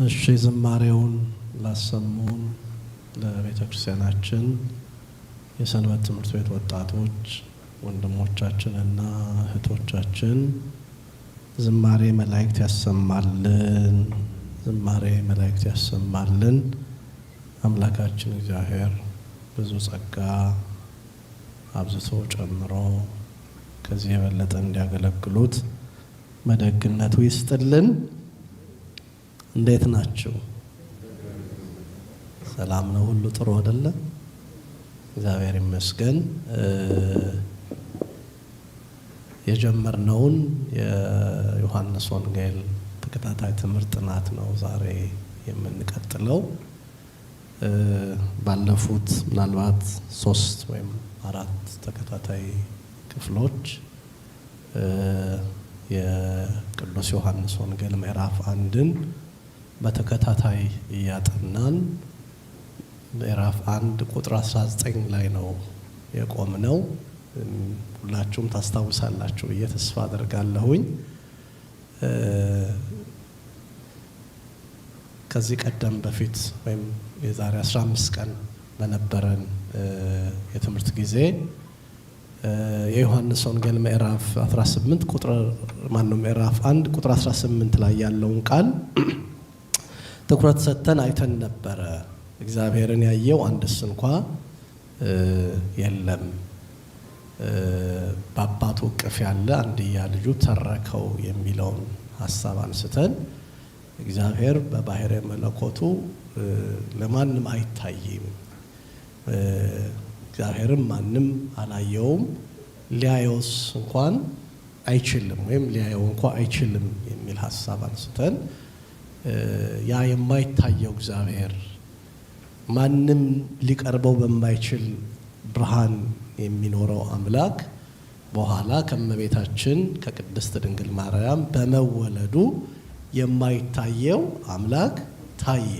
እሺ ዝማሬውን ላሰሙን ለቤተ ክርስቲያናችን የሰንበት ትምህርት ቤት ወጣቶች ወንድሞቻችንና እህቶቻችን ዝማሬ መላእክት ያሰማልን፣ ዝማሬ መላእክት ያሰማልን። አምላካችን እግዚአብሔር ብዙ ጸጋ አብዝቶ ጨምሮ ከዚህ የበለጠ እንዲያገለግሉት መደግነቱ ይስጥልን። እንዴት ናችሁ? ሰላም ነው? ሁሉ ጥሩ አይደለ? እግዚአብሔር ይመስገን። የጀመርነውን የዮሐንስ ወንጌል ተከታታይ ትምህርት ጥናት ነው ዛሬ የምንቀጥለው። ባለፉት ምናልባት 3 ወይም 4 ተከታታይ ክፍሎች የቅዱስ ዮሐንስ ወንጌል ምዕራፍ 1ን በተከታታይ እያጠናን ምዕራፍ 1 ቁጥር 19 ላይ ነው የቆምነው። ሁላችሁም ታስታውሳላችሁ ብዬ ተስፋ አደርጋለሁኝ። ከዚህ ቀደም በፊት ወይም የዛሬ 15 ቀን በነበረን የትምህርት ጊዜ የዮሐንስ ወንጌል ምዕራፍ 18 ምዕራፍ 1 ቁጥር 18 ላይ ያለውን ቃል ትኩረት ሰጥተን አይተን ነበረ። እግዚአብሔርን ያየው አንድስ እንኳ የለም፣ በአባቱ እቅፍ ያለ አንድያ ልጁ ተረከው የሚለውን ሐሳብ አንስተን እግዚአብሔር በባህሪ መለኮቱ ለማንም አይታይም፣ እግዚአብሔርም ማንም አላየውም፣ ሊያየውስ እንኳን አይችልም ወይም ሊያየው እንኳን አይችልም የሚል ሐሳብ አንስተን ያ የማይታየው እግዚአብሔር ማንም ሊቀርበው በማይችል ብርሃን የሚኖረው አምላክ በኋላ ከመቤታችን ከቅድስት ድንግል ማርያም በመወለዱ የማይታየው አምላክ ታየ፣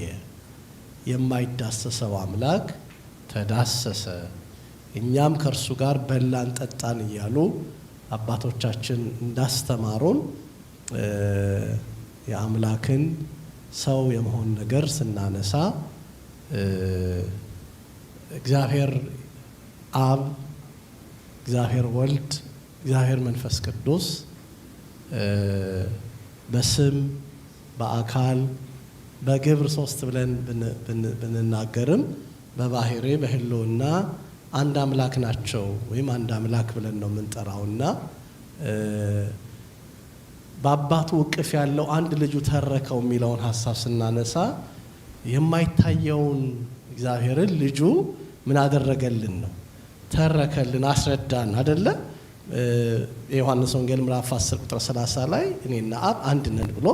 የማይዳሰሰው አምላክ ተዳሰሰ፣ እኛም ከእርሱ ጋር በላን ጠጣን እያሉ አባቶቻችን እንዳስተማሩን የአምላክን ሰው የመሆን ነገር ስናነሳ እግዚአብሔር አብ፣ እግዚአብሔር ወልድ፣ እግዚአብሔር መንፈስ ቅዱስ በስም በአካል በግብር 3 ብለን ብንናገርም በባህሪ በህልውና አንድ አምላክ ናቸው ወይም አንድ አምላክ ብለን ነው የምንጠራውና በአባቱ እቅፍ ያለው አንድ ልጁ ተረከው የሚለውን ሐሳብ ስናነሳ የማይታየውን እግዚአብሔርን ልጁ ምን አደረገልን ነው? ተረከልን፣ አስረዳን አይደለ? የዮሐንስ ወንጌል ምዕራፍ 10 ቁጥር 30 ላይ እኔና አብ አንድ ነን ብሎ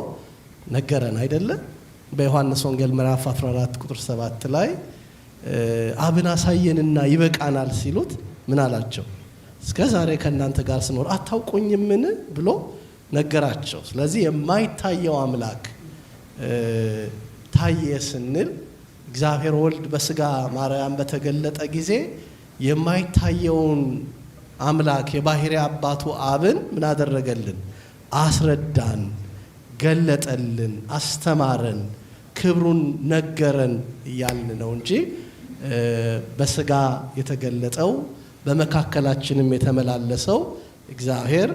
ነገረን አይደለ? በዮሐንስ ወንጌል ምዕራፍ 14 ቁጥር 7 ላይ አብን አሳየንና ይበቃናል ሲሉት ምን አላቸው? እስከ ዛሬ ከእናንተ ጋር ስኖር አታውቁኝምን ብሎ ነገራቸው። ስለዚህ የማይታየው አምላክ ታየ ስንል እግዚአብሔር ወልድ በስጋ ማርያም በተገለጠ ጊዜ የማይታየውን አምላክ የባህሪ አባቱ አብን ምን አደረገልን? አስረዳን፣ ገለጠልን፣ አስተማረን፣ ክብሩን ነገረን እያልን ነው እንጂ በስጋ የተገለጠው በመካከላችንም የተመላለሰው እግዚአብሔር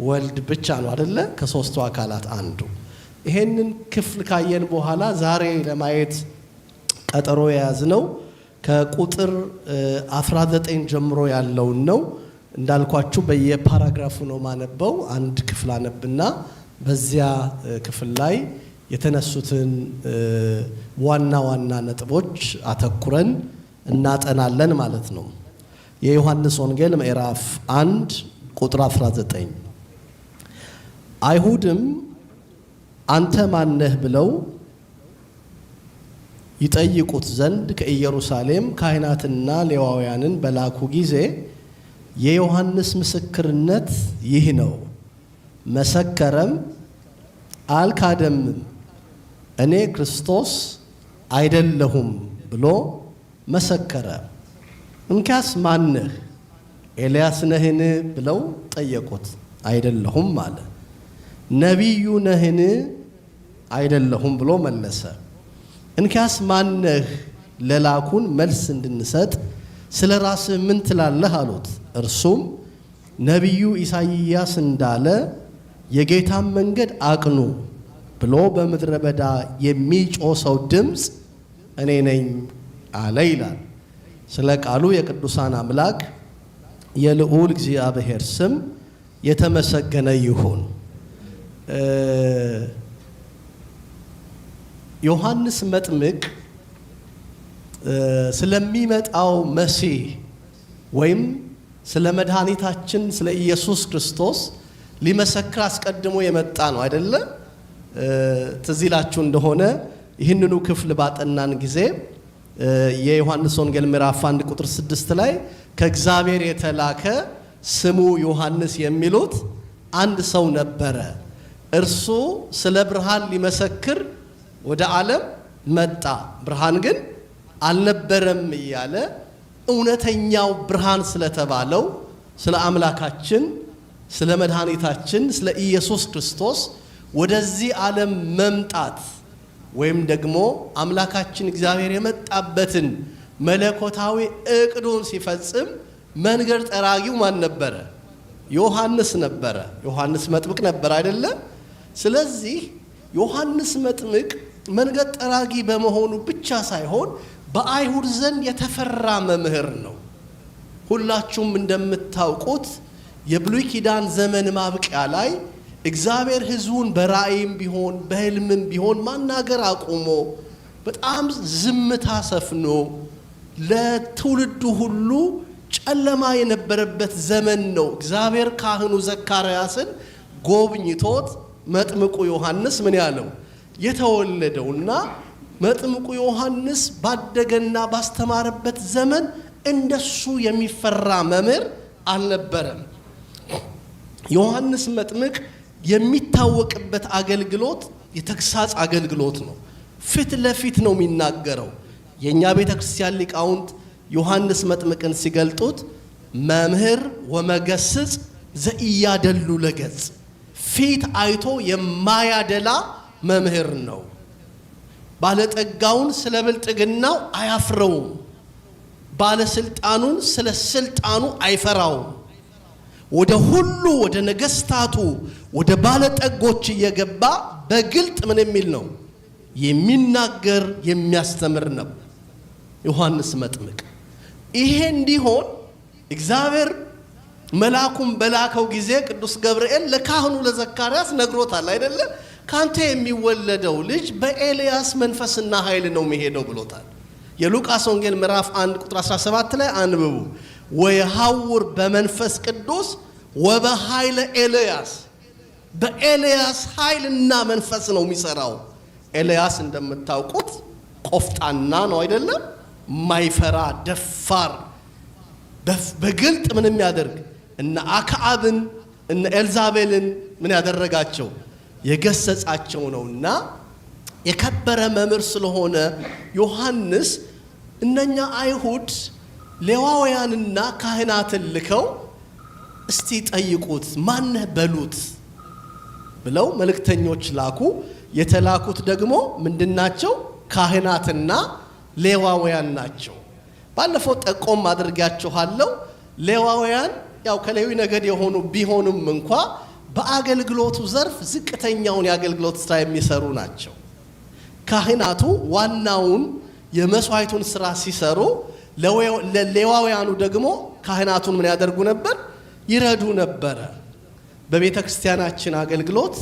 ወልድ ብቻ ነው አይደለ? ከሶስቱ አካላት አንዱ። ይሄንን ክፍል ካየን በኋላ ዛሬ ለማየት ቀጠሮ የያዝነው ከቁጥር 19 ጀምሮ ያለውን ነው። እንዳልኳችሁ በየፓራግራፉ ነው ማነበው። አንድ ክፍል አነብና በዚያ ክፍል ላይ የተነሱትን ዋና ዋና ነጥቦች አተኩረን እናጠናለን ማለት ነው። የዮሐንስ ወንጌል ምዕራፍ 1 ቁጥር 19 አይሁድም አንተ ማነህ ብለው ይጠይቁት ዘንድ ከኢየሩሳሌም ካህናትና ሌዋውያንን በላኩ ጊዜ የዮሐንስ ምስክርነት ይህ ነው፣ መሰከረም አልካደምም፣ እኔ ክርስቶስ አይደለሁም ብሎ መሰከረ። እንኪያስ ማነህ? ኤልያስ ነህን ብለው ጠየቁት። አይደለሁም አለ። ነቢዩ ነህን? አይደለሁም ብሎ መለሰ። እንኪያስ ማነህ ለላኩን መልስ እንድንሰጥ ስለ ራስህ ምን ትላለህ አሉት። እርሱም ነቢዩ ኢሳይያስ እንዳለ የጌታን መንገድ አቅኑ ብሎ በምድረ በዳ የሚጮህ ሰው ድምፅ እኔ ነኝ አለ ይላል። ስለ ቃሉ የቅዱሳን አምላክ የልዑል እግዚአብሔር ስም የተመሰገነ ይሁን። ዮሐንስ መጥምቅ ስለሚመጣው መሲህ ወይም ስለ መድኃኒታችን ስለ ኢየሱስ ክርስቶስ ሊመሰክር አስቀድሞ የመጣ ነው አይደለ? ትዝ ይላችሁ እንደሆነ ይህንኑ ክፍል ባጠናን ጊዜ የዮሐንስ ወንጌል ምዕራፍ 1 ቁጥር 6 ላይ ከእግዚአብሔር የተላከ ስሙ ዮሐንስ የሚሉት አንድ ሰው ነበረ። እርሱ ስለ ብርሃን ሊመሰክር ወደ ዓለም መጣ፣ ብርሃን ግን አልነበረም እያለ እውነተኛው ብርሃን ስለተባለው ስለ አምላካችን ስለ መድኃኒታችን ስለ ኢየሱስ ክርስቶስ ወደዚህ ዓለም መምጣት ወይም ደግሞ አምላካችን እግዚአብሔር የመጣበትን መለኮታዊ እቅዱን ሲፈጽም መንገድ ጠራጊው ማን ነበረ? ዮሐንስ ነበረ። ዮሐንስ መጥምቅ ነበር አይደለ? ስለዚህ ዮሐንስ መጥምቅ መንገድ ጠራጊ በመሆኑ ብቻ ሳይሆን በአይሁድ ዘንድ የተፈራ መምህር ነው። ሁላችሁም እንደምታውቁት የብሉይ ኪዳን ዘመን ማብቂያ ላይ እግዚአብሔር ሕዝቡን በራእይም ቢሆን በሕልምም ቢሆን ማናገር አቁሞ በጣም ዝምታ ሰፍኖ ለትውልዱ ሁሉ ጨለማ የነበረበት ዘመን ነው። እግዚአብሔር ካህኑ ዘካርያስን ጎብኝቶት መጥምቁ ዮሐንስ ምን ያለው የተወለደውና መጥምቁ ዮሐንስ ባደገና ባስተማረበት ዘመን እንደሱ የሚፈራ መምህር አልነበረም። ዮሐንስ መጥምቅ የሚታወቅበት አገልግሎት የተግሳጽ አገልግሎት ነው። ፊት ለፊት ነው የሚናገረው። የኛ ቤተክርስቲያን ሊቃውንት ዮሐንስ መጥምቅን ሲገልጡት መምህር ወመገስጽ ዘኢያደሉ ለገጽ፣ ፊት አይቶ የማያደላ መምህር ነው። ባለጠጋውን ስለ ብልጥግናው አያፍረውም፣ ባለስልጣኑን ስለ ስልጣኑ አይፈራውም። ወደ ሁሉ ወደ ነገስታቱ ወደ ባለጠጎች እየገባ በግልጥ ምን የሚል ነው የሚናገር የሚያስተምር ነው ዮሐንስ መጥምቅ። ይሄ እንዲሆን እግዚአብሔር መልአኩን በላከው ጊዜ ቅዱስ ገብርኤል ለካህኑ ለዘካርያስ ነግሮታል አይደለ? ካንተ የሚወለደው ልጅ በኤልያስ መንፈስና ኃይል ነው የሚሄደው ብሎታል። የሉቃስ ወንጌል ምዕራፍ 1 ቁጥር 17 ላይ አንብቡ። ወይሐውር በመንፈስ ቅዱስ ወበኃይለ ኤልያስ፣ በኤልያስ ኃይልና መንፈስ ነው የሚሰራው። ኤልያስ እንደምታውቁት ቆፍጣና ነው አይደለም? ማይፈራ ደፋር፣ በግልጥ ምን የሚያደርግ እነ አክዓብን እነ ኤልዛቤልን ምን ያደረጋቸው የገሰጻቸው ነውና የከበረ መምህር ስለሆነ ዮሐንስ እነኛ አይሁድ ሌዋውያንና ካህናትን ልከው እስቲ ጠይቁት ማነህ በሉት ብለው መልእክተኞች ላኩ። የተላኩት ደግሞ ምንድናቸው? ካህናትና ሌዋውያን ናቸው። ባለፈው ጠቆም አድርጋችኋለሁ። ሌዋውያን ያው ከሌዊ ነገድ የሆኑ ቢሆኑም እንኳ በአገልግሎቱ ዘርፍ ዝቅተኛውን የአገልግሎት ስራ የሚሰሩ ናቸው። ካህናቱ ዋናውን የመስዋዕቱን ስራ ሲሰሩ፣ ለሌዋውያኑ ደግሞ ካህናቱን ምን ያደርጉ ነበር? ይረዱ ነበረ። በቤተ ክርስቲያናችን አገልግሎት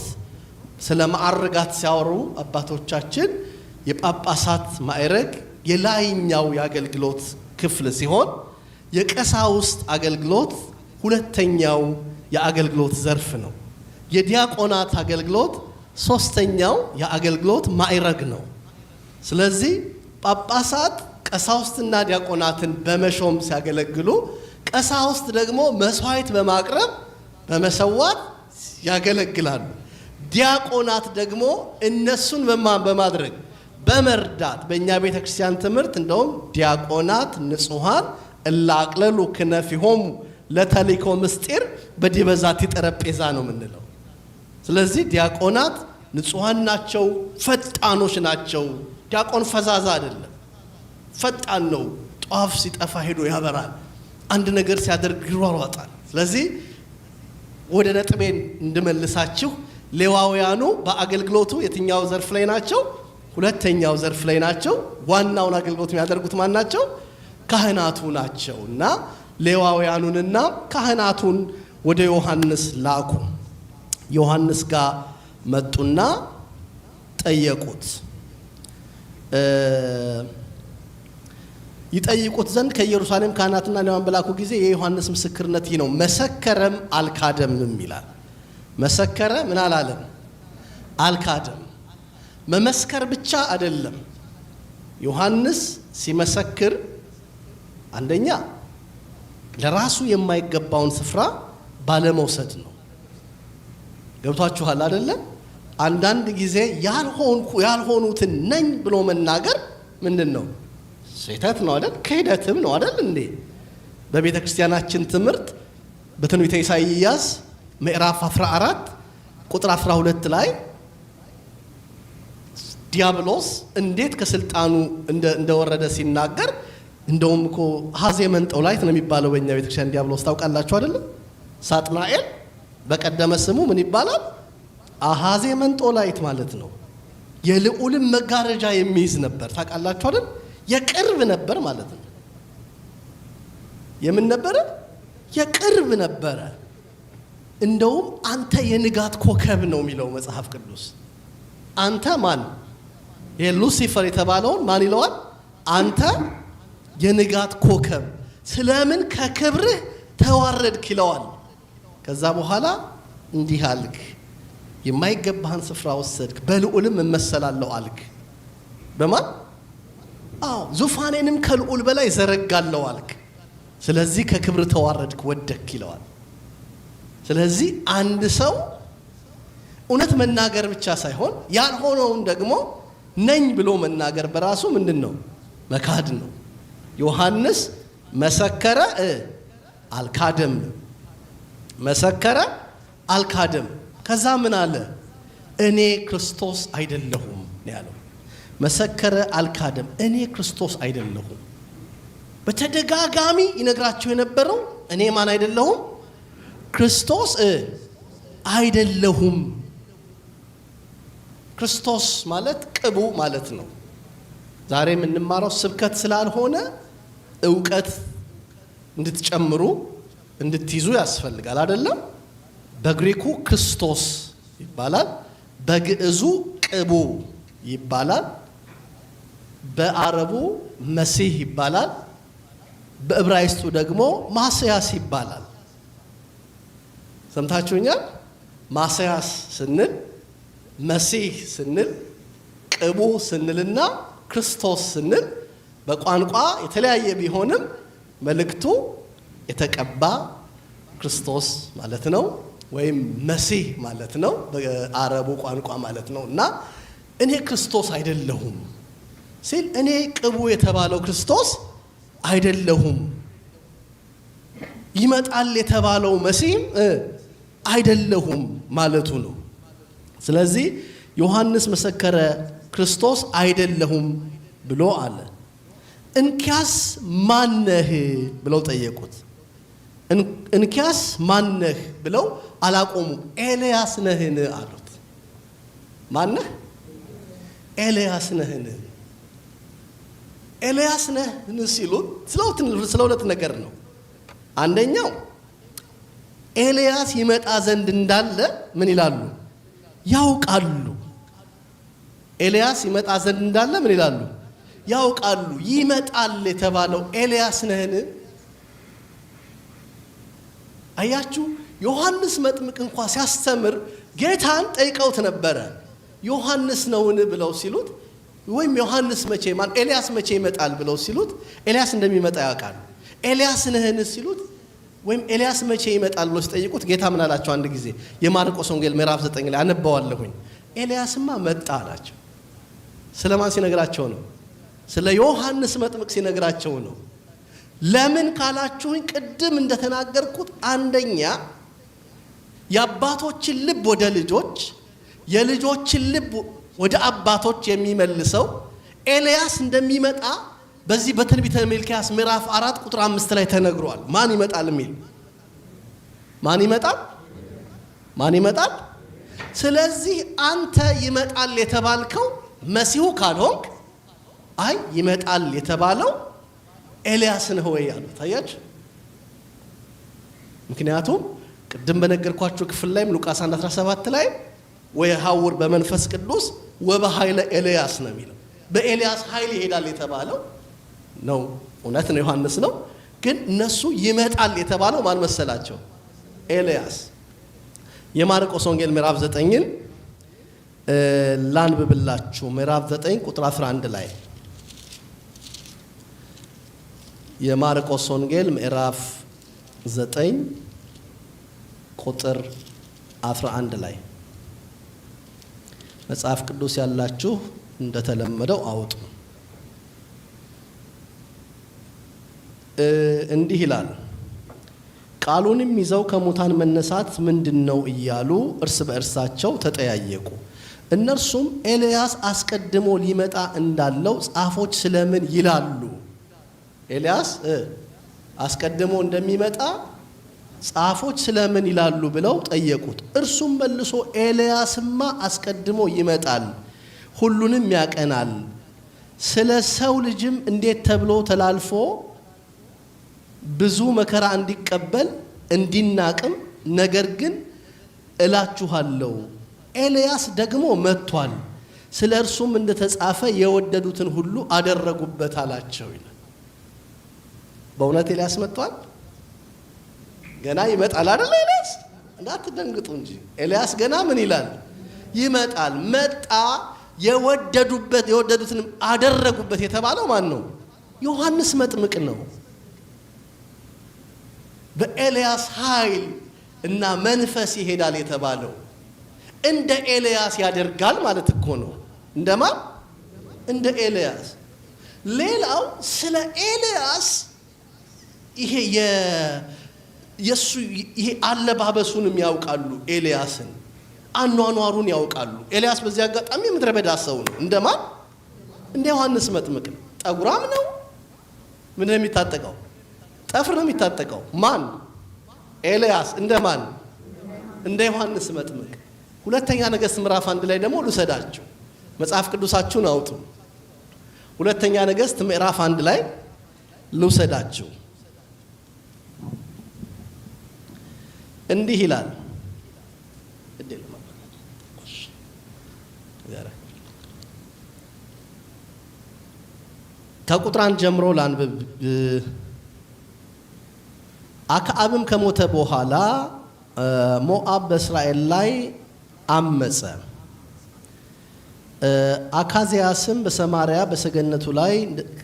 ስለ ማዕረጋት ሲያወሩ አባቶቻችን የጳጳሳት ማዕረግ የላይኛው የአገልግሎት ክፍል ሲሆን የቀሳውስት አገልግሎት ሁለተኛው የአገልግሎት ዘርፍ ነው። የዲያቆናት አገልግሎት ሶስተኛው የአገልግሎት ማዕረግ ነው። ስለዚህ ጳጳሳት ቀሳውስትና ዲያቆናትን በመሾም ሲያገለግሉ፣ ቀሳውስት ደግሞ መስዋዕት በማቅረብ በመሰዋት ያገለግላሉ። ዲያቆናት ደግሞ እነሱን በማድረግ በመርዳት በእኛ ቤተ ክርስቲያን ትምህርት እንደውም ዲያቆናት ንጹሐን እላቅለሉ ክነፊሆሙ ለተልእኮ ምስጢር በዲበ ዛቲ ጠረጴዛ ነው የምንለው። ስለዚህ ዲያቆናት ንጹሃን ናቸው፣ ፈጣኖች ናቸው። ዲያቆን ፈዛዛ አይደለም፣ ፈጣን ነው። ጧፍ ሲጠፋ ሄዶ ያበራል፣ አንድ ነገር ሲያደርግ ይሯሯጣል። ስለዚህ ወደ ነጥቤን እንድመልሳችሁ ሌዋውያኑ በአገልግሎቱ የትኛው ዘርፍ ላይ ናቸው? ሁለተኛው ዘርፍ ላይ ናቸው። ዋናውን አገልግሎት የሚያደርጉት ማን ናቸው? ካህናቱ ናቸው። እና ሌዋውያኑንና ካህናቱን ወደ ዮሐንስ ላኩ። ዮሐንስ ጋር መጡና ጠየቁት። ይጠይቁት ዘንድ ከኢየሩሳሌም ካህናትና ሌዋውያን በላኩ ጊዜ የዮሐንስ ምስክርነት ይህ ነው፣ መሰከረም አልካደምም ይላል። መሰከረ፣ ምን አላለም? አልካደም። መመስከር ብቻ አይደለም። ዮሐንስ ሲመሰክር አንደኛ ለራሱ የማይገባውን ስፍራ ባለመውሰድ ነው። ገብቷችኋል አይደለ? አንዳንድ ጊዜ ያልሆኑትን ነኝ ብሎ መናገር ምንድን ነው? ስህተት ነው አይደል? ክህደትም ነው አይደል እንዴ? በቤተ ክርስቲያናችን ትምህርት በትንቢተ ኢሳይያስ ምዕራፍ 14 ቁጥር 12 ላይ ዲያብሎስ እንዴት ከስልጣኑ እንደወረደ ሲናገር እንደውም እኮ ሐዜ መንጦላይት ነው የሚባለው በእኛ ቤተክርስቲያን ዲያብሎስ ታውቃላችሁ አይደል? ሳጥናኤል በቀደመ ስሙ ምን ይባላል? አሐዜ መንጦላይት ማለት ነው። የልዑልን መጋረጃ የሚይዝ ነበር። ታውቃላችሁ አይደል? የቅርብ ነበር ማለት ነው። የምን ነበረ? የቅርብ ነበረ። እንደውም አንተ የንጋት ኮከብ ነው የሚለው መጽሐፍ ቅዱስ። አንተ ማን? የሉሲፈር የተባለውን ማን ይለዋል? አንተ የንጋት ኮከብ ስለምን ከክብርህ ተዋረድክ ይለዋል። ከዛ በኋላ እንዲህ አልክ፣ የማይገባህን ስፍራ ወሰድክ፣ በልዑልም እመሰላለሁ አልክ። በማን? ዙፋኔንም ከልዑል በላይ ዘረጋለሁ አልክ። ስለዚህ ከክብር ተዋረድክ፣ ወደክ ይለዋል። ስለዚህ አንድ ሰው እውነት መናገር ብቻ ሳይሆን ያልሆነውን ደግሞ ነኝ ብሎ መናገር በራሱ ምንድን ነው? መካድ ነው። ዮሐንስ መሰከረ፣ አልካደም። መሰከረ፣ አልካደም። ከዛ ምን አለ? እኔ ክርስቶስ አይደለሁም ያለው። መሰከረ፣ አልካደም። እኔ ክርስቶስ አይደለሁም። በተደጋጋሚ ይነግራቸው የነበረው እኔ ማን አይደለሁም? ክርስቶስ አይደለሁም። ክርስቶስ ማለት ቅቡ ማለት ነው። ዛሬ የምንማረው ስብከት ስላልሆነ ዕውቀት እንድትጨምሩ እንድትይዙ ያስፈልጋል አይደለም? በግሪኩ ክርስቶስ ይባላል፣ በግዕዙ ቅቡ ይባላል፣ በአረቡ መሲህ ይባላል፣ በዕብራይስጡ ደግሞ ማስያስ ይባላል። ሰምታችሁኛል? ማስያስ ስንል፣ መሲህ ስንል፣ ቅቡ ስንልና ክርስቶስ ስንል በቋንቋ የተለያየ ቢሆንም መልእክቱ የተቀባ ክርስቶስ ማለት ነው፣ ወይም መሲህ ማለት ነው በአረቡ ቋንቋ ማለት ነው። እና እኔ ክርስቶስ አይደለሁም ሲል እኔ ቅቡ የተባለው ክርስቶስ አይደለሁም፣ ይመጣል የተባለው መሲህም አይደለሁም ማለቱ ነው። ስለዚህ ዮሐንስ መሰከረ፣ ክርስቶስ አይደለሁም ብሎ አለ። እንኪያስ ማነህ ብለው ጠየቁት። እንኪያስ ማነህ ብለው አላቆሙም። ኤልያስ ነህን አሉት። ማነህ? ኤልያስ ነህን? ኤልያስ ነህን ሲሉት ስለ ሁለት ነገር ነው። አንደኛው ኤልያስ ይመጣ ዘንድ እንዳለ ምን ይላሉ? ያውቃሉ። ኤልያስ ይመጣ ዘንድ እንዳለ ምን ይላሉ? ያውቃሉ። ይመጣል የተባለው ኤልያስ ነህን? አያችሁ፣ ዮሐንስ መጥምቅ እንኳን ሲያስተምር ጌታን ጠይቀውት ነበረ። ዮሐንስ ነውን ብለው ሲሉት፣ ወይም ዮሐንስ መቼ ኤልያስ መቼ ይመጣል ብለው ሲሉት ኤልያስ እንደሚመጣ ያውቃሉ። ኤልያስ ነህን ሲሉት ወይም ኤልያስ መቼ ይመጣል ብሎ ሲጠይቁት ጌታ ምን አላቸው? አንድ ጊዜ የማርቆስ ወንጌል ምዕራፍ 9 ላይ አነባዋለሁኝ። ኤልያስማ መጣ አላቸው። ስለማን ሲነግራቸው ነው? ስለ ዮሐንስ መጥምቅ ሲነግራቸው ነው። ለምን ካላችሁኝ ቅድም እንደተናገርኩት አንደኛ የአባቶችን ልብ ወደ ልጆች የልጆችን ልብ ወደ አባቶች የሚመልሰው ኤልያስ እንደሚመጣ በዚህ በትንቢተ ሚልክያስ ምዕራፍ 4 ቁጥር 5 ላይ ተነግሯል። ማን ይመጣል የሚል ማን ይመጣል? ስለዚህ አንተ ይመጣል የተባልከው መሲሁ ካልሆንክ አይ ይመጣል የተባለው ኤልያስ ነው ወይ ያሉት። ታያችሁ። ምክንያቱም ቅድም በነገርኳችሁ ክፍል ላይም ሉቃስ 1:17 ላይ ወይሐውር በመንፈስ ቅዱስ ወበኃይለ ኤልያስ ነው የሚለው። በኤልያስ ኃይል ይሄዳል የተባለው ነው። እውነት ነው፣ ዮሐንስ ነው። ግን እነሱ ይመጣል የተባለው ማን መሰላቸው? ኤልያስ። የማርቆስ ወንጌል ምዕራፍ 9ን ላንብብላችሁ። ምዕራፍ 9 ቁጥር 11 ላይ የማርቆስ ወንጌል ምዕራፍ 9 ቁጥር 11 ላይ መጽሐፍ ቅዱስ ያላችሁ እንደተለመደው አውጡ። እንዲህ ይላል፣ ቃሉንም ይዘው ከሙታን መነሳት ምንድነው እያሉ እርስ በእርሳቸው ተጠያየቁ። እነርሱም ኤልያስ አስቀድሞ ሊመጣ እንዳለው ጻፎች ስለምን ይላሉ? ኤልያስ አስቀድሞ እንደሚመጣ ጻፎች ስለምን ይላሉ ብለው ጠየቁት። እርሱም መልሶ ኤልያስማ አስቀድሞ ይመጣል፣ ሁሉንም ያቀናል፣ ስለ ሰው ልጅም እንዴት ተብሎ ተላልፎ ብዙ መከራ እንዲቀበል እንዲናቅም፣ ነገር ግን እላችኋለሁ ኤልያስ ደግሞ መጥቷል፣ ስለ እርሱም እንደተጻፈ የወደዱትን ሁሉ አደረጉበት አላቸው ይላል። በእውነት ኤልያስ መጥቷል? ገና ይመጣል አይደል? ኤልያስ እንዳትደንግጡ እንጂ ኤልያስ ገና ምን ይላል? ይመጣል። መጣ። የወደዱትን አደረጉበት የተባለው ማን ነው? ዮሐንስ መጥምቅ ነው። በኤልያስ ኃይል እና መንፈስ ይሄዳል የተባለው እንደ ኤልያስ ያደርጋል ማለት እኮ ነው። እንደማን? እንደ ኤልያስ። ሌላው ስለ ኤልያስ ይሄ የሱ ይሄ አለባበሱንም ያውቃሉ። ኤልያስን አኗኗሩን ያውቃሉ። ኤልያስ በዚህ አጋጣሚ ምድረ በዳ ሰው ነው። እንደማን? እንደ ዮሐንስ መጥምቅ ነው። ጠጉራም ነው። ምን ነው የሚታጠቀው? ጠፍር ነው የሚታጠቀው። ማን? ኤልያስ። እንደማን? እንደ ዮሐንስ መጥምቅ። ሁለተኛ ነገሥት ምዕራፍ 1 ላይ ደግሞ ልውሰዳችሁ። መጽሐፍ ቅዱሳችሁን አውጡ። ሁለተኛ ነገሥት ምዕራፍ 1 ላይ ልውሰዳችሁ። እንዲህ ይላል። ከቁጥር 1 ጀምሮ ላንብብ። አክዓብም ከሞተ በኋላ ሞዓብ በእስራኤል ላይ አመፀ። አካዝያስም በሰማርያ በሰገነቱ ላይ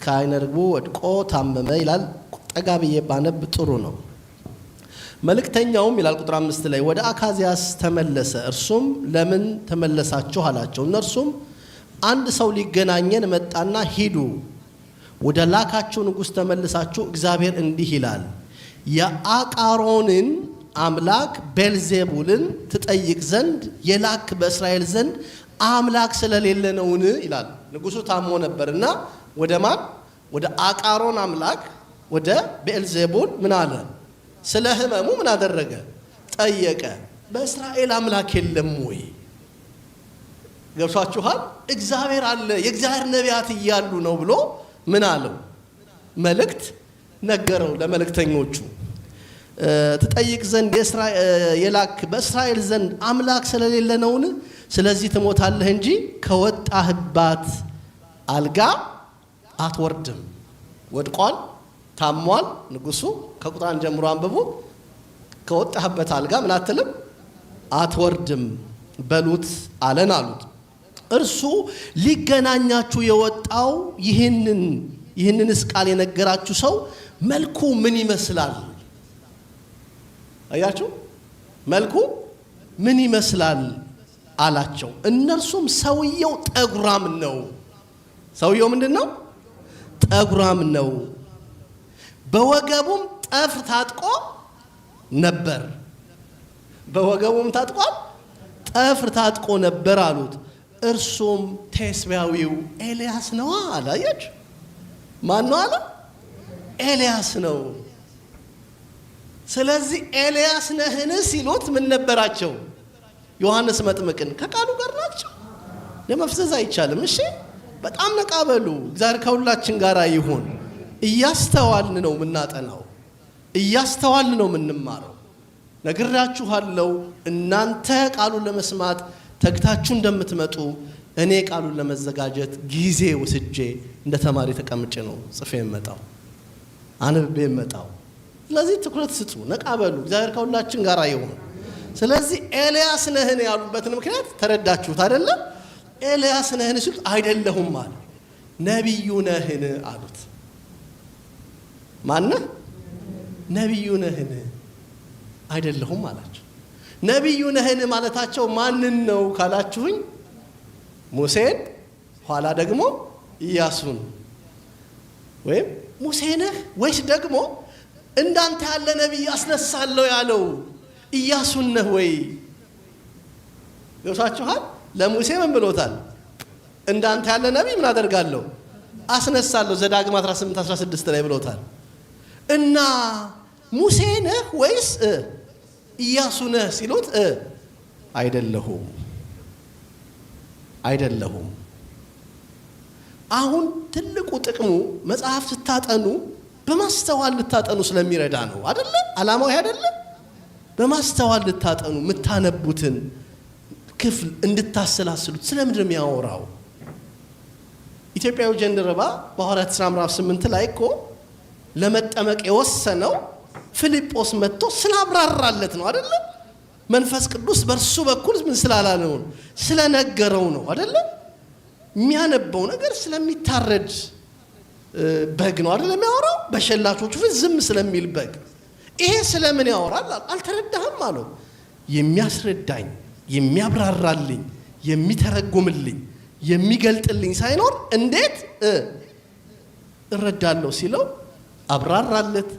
ከዓይነ ርግቡ ወድቆ ታመመ ይላል። ጠጋ ብዬ ባነብ ጥሩ ነው። መልእክተኛውም ይላል ቁጥር 5 ላይ ወደ አካዝያስ ተመለሰ። እርሱም ለምን ተመለሳችሁ አላቸው። እነርሱም አንድ ሰው ሊገናኘን መጣና ሂዱ፣ ወደ ላካችሁ ንጉሥ ተመልሳችሁ እግዚአብሔር እንዲህ ይላል የአቃሮንን አምላክ ቤልዜቡልን ትጠይቅ ዘንድ የላክ በእስራኤል ዘንድ አምላክ ስለሌለ ነውን ይላል። ንጉሡ ታሞ ነበርና ወደ ማን? ወደ አቃሮን አምላክ ወደ ቤልዜቡል ምን አለ? ስለ ህመሙ ምን አደረገ? ጠየቀ። በእስራኤል አምላክ የለም ወይ? ገብቷችኋል? እግዚአብሔር አለ፣ የእግዚአብሔር ነቢያት እያሉ ነው ብሎ ምን አለው? መልእክት ነገረው ለመልእክተኞቹ። ትጠይቅ ዘንድ የላክ በእስራኤል ዘንድ አምላክ ስለሌለ ነውን? ስለዚህ ትሞታለህ እንጂ ከወጣህባት አልጋ አትወርድም። ወድቋል፣ ታሟል ንጉሡ። ከቁጥር 1 ጀምሮ አንብቡ። ከወጣህበት አልጋ ምን አትልም? አትወርድም በሉት አለን አሉት። እርሱ ሊገናኛችሁ የወጣው ይህንንስ ቃል የነገራችሁ ሰው መልኩ ምን ይመስላል? አያችሁ፣ መልኩ ምን ይመስላል አላቸው። እነርሱም ሰውየው ጠጉራም ነው። ሰውየው ምንድን ነው? ጠጉራም ነው። በወገቡም ጠፍር ታጥቆ ነበር። በወገቡም ታጥቋል፣ ጠፍር ታጥቆ ነበር አሉት። እርሱም ቴስቢያዊው ኤልያስ ነው አላያችሁ? ማን ነው አለ? ኤልያስ ነው። ስለዚህ ኤልያስ ነህን ሲሉት ምን ነበራቸው? ዮሐንስ መጥምቅን ከቃሉ ጋር ናቸው። ለመፍዘዝ አይቻልም። እሺ በጣም ነቃበሉ። እግዚአብሔር ከሁላችን ጋር ይሁን። እያስተዋልን ነው የምናጠናው፣ እያስተዋልን ነው የምንማረው። ነግራችኋለሁ። እናንተ ቃሉን ለመስማት ተግታችሁ እንደምትመጡ እኔ ቃሉን ለመዘጋጀት ጊዜ ወስጄ እንደ ተማሪ ተቀምጬ ነው ጽፌ የመጣው፣ አንብቤ የመጣው። ስለዚህ ትኩረት ስጡ፣ ነቃበሉ። እግዚአብሔር ከሁላችን ጋር ይሁን። ስለዚህ ኤልያስ ነህን ያሉበትን ምክንያት ተረዳችሁት አይደለም? ኤልያስ ነህን ሲሉት አይደለሁም አለ። ነቢዩ ነህን አሉት። ማነህ? ነቢዩ ነህን? አይደለሁም አላቸው። ነቢዩ ነህን ማለታቸው ማንን ነው ካላችሁኝ፣ ሙሴን፣ ኋላ ደግሞ ኢያሱን። ወይም ሙሴ ነህ ወይስ ደግሞ እንዳንተ ያለ ነቢይ አስነሳለሁ ያለው ኢያሱን ነህ ወይ? ይወሳችኋል። ለሙሴ ምን ብሎታል? እንዳንተ ያለ ነቢይ ምን አደርጋለሁ? አስነሳለሁ። ዘዳግም 18:16 ላይ ብሎታል። እና ሙሴ ነህ ወይስ ኢያሱ ነህ ሲሉት አይደለሁም አይደለሁም። አሁን ትልቁ ጥቅሙ መጽሐፍ ስታጠኑ በማስተዋል ልታጠኑ ስለሚረዳ ነው አይደለ? ዓላማው ይሄ አይደለ? በማስተዋል ልታጠኑ የምታነቡትን ክፍል እንድታሰላስሉት። ስለምንድን ነው የሚያወራው? ኢትዮጵያዊ ጀንደረባ በሐዋርያት ሥራ ምዕራፍ 8 ላይ እኮ ለመጠመቅ የወሰነው ፊልጶስ መጥቶ ስላብራራለት ነው አይደለ? መንፈስ ቅዱስ በእርሱ በኩል ምን ስላላለው ስለነገረው ነው አይደለ? የሚያነበው ነገር ስለሚታረድ በግ ነው አይደለ የሚያወራው? በሸላቾቹ ፊት ዝም ስለሚል በግ። ይሄ ስለምን ያወራል? አልተረዳህም አለው። የሚያስረዳኝ፣ የሚያብራራልኝ፣ የሚተረጉምልኝ፣ የሚገልጥልኝ ሳይኖር እንዴት እረዳለሁ ሲለው አብራራለት፣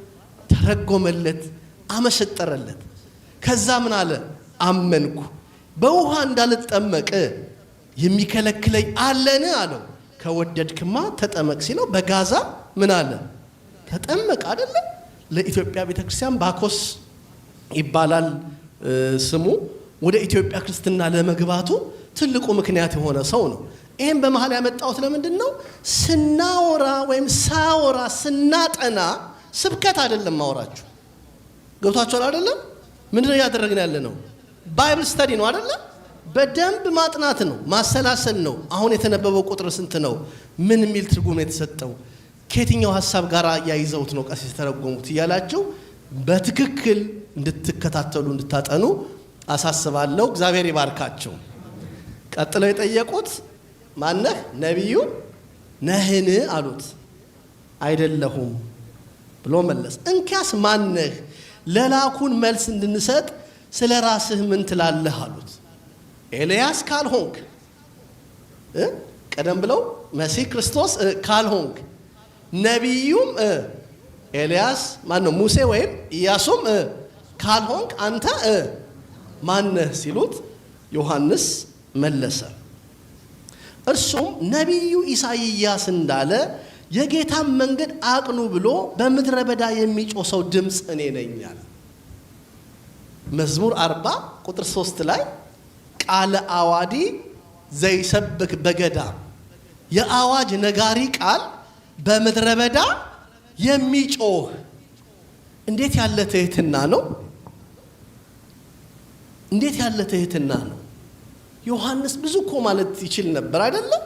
ተረጎመለት፣ አመሰጠረለት። ከዛ ምን አለ? አመንኩ። በውሃ እንዳልጠመቅ የሚከለክለኝ አለን አለው። ከወደድክማ ተጠመቅ ሲለው በጋዛ ምን አለ? ተጠመቅ አይደለ? ለኢትዮጵያ ቤተክርስቲያን ባኮስ ይባላል ስሙ። ወደ ኢትዮጵያ ክርስትና ለመግባቱ ትልቁ ምክንያት የሆነ ሰው ነው። ይሄን በመሃል ያመጣሁት ለምንድን ነው? ስናወራ ወይም ሳወራ ስናጠና ስብከት አይደለም ማወራችሁ። ገብቷችኋል አይደለም? ምንድነው ያደረግን ያለ ነው? ባይብል ስተዲ ነው አይደለም? በደንብ ማጥናት ነው፣ ማሰላሰል ነው። አሁን የተነበበው ቁጥር ስንት ነው? ምን የሚል ትርጉም የተሰጠው? ከየትኛው ሐሳብ ጋር ያይዘውት ነው ቀሲስ ተረጎሙት እያላችሁ በትክክል እንድትከታተሉ እንድታጠኑ አሳስባለሁ። እግዚአብሔር ይባርካቸው። ቀጥለው የጠየቁት ማነህ? ነቢዩ ነህን አሉት። አይደለሁም ብሎ መለስ። እንኪያስ ማነህ? ለላኩን መልስ እንድንሰጥ ስለ ራስህ ምን ትላለህ አሉት። ኤልያስ ካልሆንክ፣ ቀደም ብለው መሲህ ክርስቶስ ካልሆንክ፣ ነቢዩም ኤልያስ ማነው ሙሴ ወይም ኢያሱም ካልሆንክ አንተ ማነህ ሲሉት ዮሐንስ መለሰ። እርሱም ነቢዩ ኢሳይያስ እንዳለ የጌታን መንገድ አቅኑ ብሎ በምድረ በዳ የሚጮህ ሰው ድምፅ እኔ ነኝ አለ። መዝሙር 40 ቁጥር 3 ላይ ቃለ አዋዲ ዘይሰብክ በገዳም፣ የአዋጅ ነጋሪ ቃል በምድረ በዳ የሚጮህ። እንዴት ያለ ትህትና ነው! እንዴት ያለ ትህትና ነው! ዮሐንስ ብዙ እኮ ማለት ይችል ነበር አይደለም?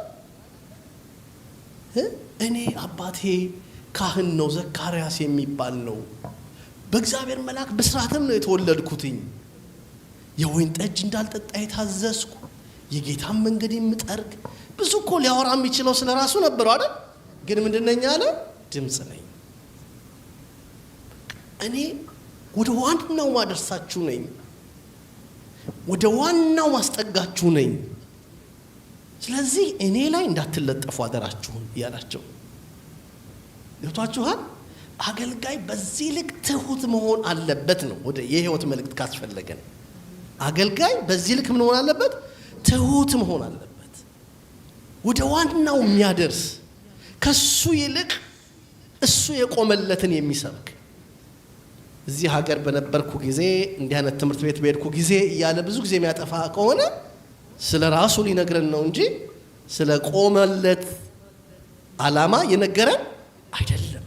እኔ አባቴ ካህን ነው፣ ዘካርያስ የሚባል ነው፣ በእግዚአብሔር መልአክ ብስራትም ነው የተወለድኩትኝ፣ የወይን ጠጅ እንዳልጠጣ የታዘዝኩ፣ የጌታን መንገድ የምጠርግ። ብዙ እኮ ሊያወራ የሚችለው ስለ ራሱ ነበር አይደል? ግን ምንድነኝ አለ? ድምፅ ነኝ። እኔ ወደ ዋናው ማደርሳችሁ ነኝ፣ ወደ ዋናው ማስጠጋችሁ ነኝ። ስለዚህ እኔ ላይ እንዳትለጠፉ አደራችሁን እያላቸው። ገብቷችኋል? አገልጋይ በዚህ ልክ ትሁት መሆን አለበት ነው ወደ የህይወት መልእክት ካስፈለገን። አገልጋይ በዚህ ልክ ምን መሆን አለበት? ትሁት መሆን አለበት። ወደ ዋናው የሚያደርስ ከሱ ይልቅ እሱ የቆመለትን የሚሰብክ። እዚህ ሀገር በነበርኩ ጊዜ እንዲህ አይነት ትምህርት ቤት በሄድኩ ጊዜ እያለ ብዙ ጊዜ የሚያጠፋ ከሆነ ስለ ራሱ ሊነግረን ነው እንጂ ስለ ቆመለት ዓላማ የነገረን አይደለም።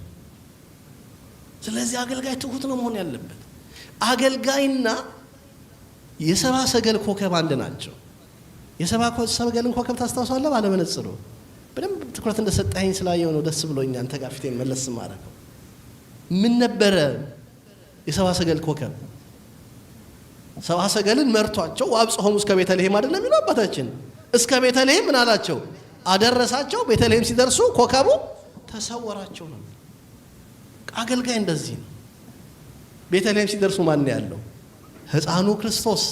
ስለዚህ አገልጋይ ትሁት ነው መሆን ያለበት። አገልጋይና የሰባ ሰገል ኮከብ አንድ ናቸው። የሰባ ሰገልን ኮከብ ታስታውሳለህ? ባለመነጽሩ በደንብ ትኩረት እንደሰጠኸኝ ስላየው ነው ደስ ብሎኛል። አንተ ጋር ፊቴን መለስ ማረከው። ምን ነበረ የሰባ ሰገል ኮከብ? ሰባ ሰገልን መርቷቸው ወአብጽሖሙ እስከ ቤተልሔም አይደለም የሚለው አባታችን። እስከ ቤተልሔም ምን አላቸው? አደረሳቸው። ቤተልሔም ሲደርሱ ኮከቡ ተሰወራቸው ነው። አገልጋይ እንደዚህ ነው። ቤተልሔም ሲደርሱ ማን ያለው? ሕፃኑ ክርስቶስ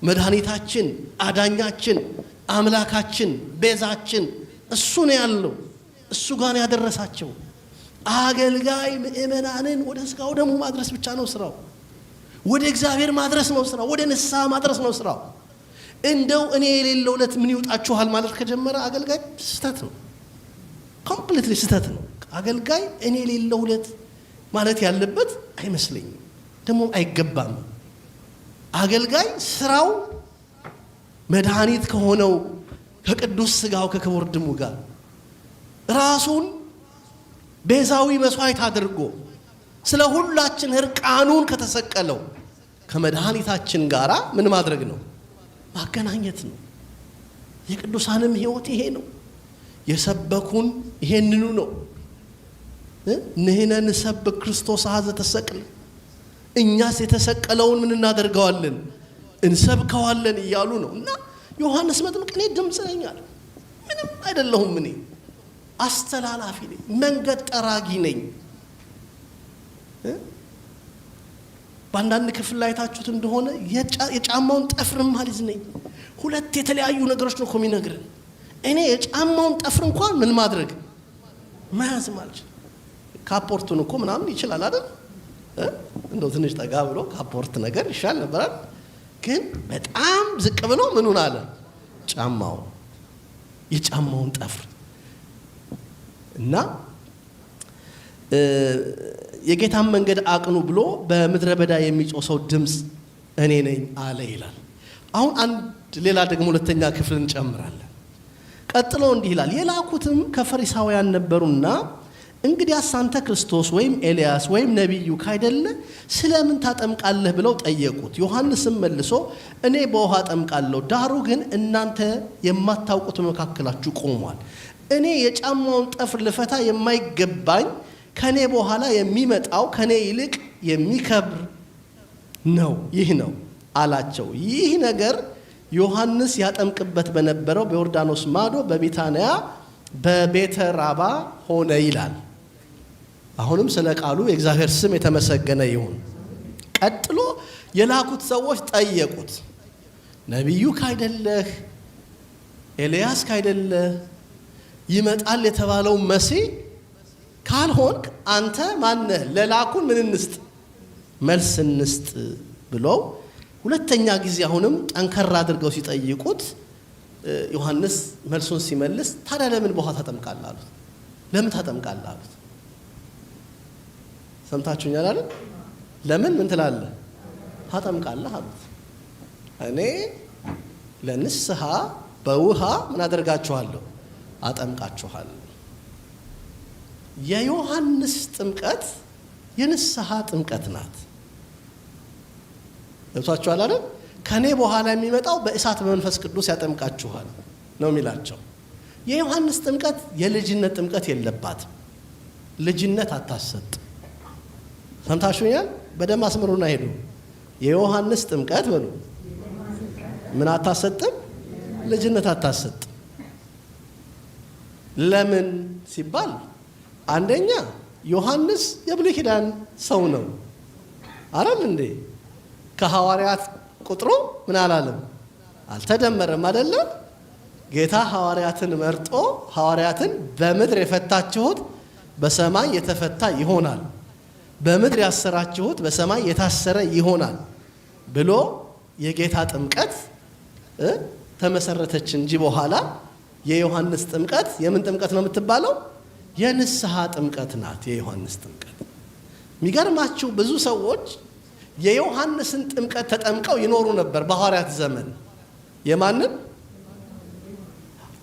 መድኃኒታችን፣ አዳኛችን፣ አምላካችን፣ ቤዛችን እሱ ነው ያለው። እሱ ጋር ያደረሳቸው። አገልጋይ ምእመናንን ወደ ሥጋው ደሙ ማድረስ ብቻ ነው ስራው። ወደ እግዚአብሔር ማድረስ ነው ስራው። ወደ ንስሐ ማድረስ ነው ስራው። እንደው እኔ የሌለው ዕለት ምን ይውጣችኋል ማለት ከጀመረ አገልጋይ ስህተት ነው። ኮምፕሊትሊ ስህተት ነው። አገልጋይ እኔ የሌለው ዕለት ማለት ያለበት አይመስለኝም፣ ደግሞ አይገባም። አገልጋይ ስራው መድኃኒት ከሆነው ከቅዱስ ሥጋው ከክቡር ደሙ ጋር ራሱን ቤዛዊ መስዋዕት አድርጎ ስለ ሁላችን እርቃኑን ከተሰቀለው ከመድኃኒታችን ጋር ምን ማድረግ ነው? ማገናኘት ነው። የቅዱሳንም ሕይወት ይሄ ነው። የሰበኩን ይሄንኑ ነው። ንሕነ ንሰብክ ክርስቶስ ኀዘ ተሰቅለ፣ እኛስ የተሰቀለውን ምን እናደርገዋለን? እንሰብከዋለን እያሉ ነው። እና ዮሐንስ መጥምቅ እኔ ድምፅ ነኝ አለ። ምንም አይደለሁም፣ እኔ አስተላላፊ ነኝ፣ መንገድ ጠራጊ ነኝ። በአንዳንድ ክፍል ላይ ታችሁት እንደሆነ የጫማውን ጠፍር ማልይዝ ነኝ። ሁለት የተለያዩ ነገሮች ነው እኮ የሚነግረን። እኔ የጫማውን ጠፍር እንኳን ምን ማድረግ መያዝ ማለት ካፖርቱን እኮ ምናምን ይችላል አይደል? እንደው ትንሽ ጠጋ ብሎ ካፖርት ነገር ይሻል ነበራል። ግን በጣም ዝቅ ብሎ ምኑን አለ? የጫማውን ጠፍር እና የጌታን መንገድ አቅኑ ብሎ በምድረ በዳ የሚጮህ ሰው ድምፅ እኔ ነኝ አለ ይላል። አሁን አንድ ሌላ ደግሞ ሁለተኛ ክፍል እንጨምራለን። ቀጥሎ እንዲህ ይላል፣ የላኩትም ከፈሪሳውያን ነበሩና እንግዲያስ አንተ ክርስቶስ ወይም ኤልያስ ወይም ነቢዩ ካይደለ ስለምን ታጠምቃለህ ብለው ጠየቁት። ዮሐንስም መልሶ እኔ በውሃ አጠምቃለሁ፣ ዳሩ ግን እናንተ የማታውቁት መካከላችሁ ቆሟል። እኔ የጫማውን ጠፍር ልፈታ የማይገባኝ ከኔ በኋላ የሚመጣው ከኔ ይልቅ የሚከብር ነው፣ ይህ ነው አላቸው። ይህ ነገር ዮሐንስ ያጠምቅበት በነበረው በዮርዳኖስ ማዶ በቢታንያ በቤተ ራባ ሆነ ይላል። አሁንም ስለ ቃሉ የእግዚአብሔር ስም የተመሰገነ ይሁን። ቀጥሎ የላኩት ሰዎች ጠየቁት፣ ነቢዩ ካይደለህ፣ ኤልያስ ካይደለህ፣ ይመጣል የተባለው መሲህ ካልሆንክ አንተ ማነህ? ለላኩን ምን እንስጥ? መልስ እንስጥ ብለው ሁለተኛ ጊዜ አሁንም ጠንከር አድርገው ሲጠይቁት ዮሐንስ መልሱን ሲመልስ ታዲያ ለምን በውሃ ታጠምቃለህ አሉት። ለምን ታጠምቃለህ አሉት። ሰምታችሁኛል አይደል? ለምን ምን ትላለህ? ታጠምቃለህ አሉት። እኔ ለንስሐ በውሃ ምን አደርጋችኋለሁ? አጠምቃችኋለሁ። የዮሐንስ ጥምቀት የንስሐ ጥምቀት ናት። ገብቷችኋል አይደል? ከኔ በኋላ የሚመጣው በእሳት በመንፈስ ቅዱስ ያጠምቃችኋል ነው የሚላቸው። የዮሐንስ ጥምቀት የልጅነት ጥምቀት የለባትም። ልጅነት አታሰጥ። ሰምታችሁኛል? በደም አስምሩና ሄዱ። የዮሐንስ ጥምቀት በሉ ምን አታሰጥም? ልጅነት አታሰጥ። ለምን ሲባል አንደኛ ዮሐንስ የብሉይ ኪዳን ሰው ነው አይደል እንዴ? ከሐዋርያት ቁጥሩ ምን አላለም? አልተደመረም አይደለም? ጌታ ሐዋርያትን መርጦ ሐዋርያትን በምድር የፈታችሁት በሰማይ የተፈታ ይሆናል፣ በምድር ያሰራችሁት በሰማይ የታሰረ ይሆናል ብሎ የጌታ ጥምቀት ተመሰረተች እንጂ በኋላ የዮሐንስ ጥምቀት የምን ጥምቀት ነው የምትባለው? የንስሐ ጥምቀት ናት የዮሐንስ ጥምቀት። የሚገርማችሁ ብዙ ሰዎች የዮሐንስን ጥምቀት ተጠምቀው ይኖሩ ነበር በሐዋርያት ዘመን። የማንን?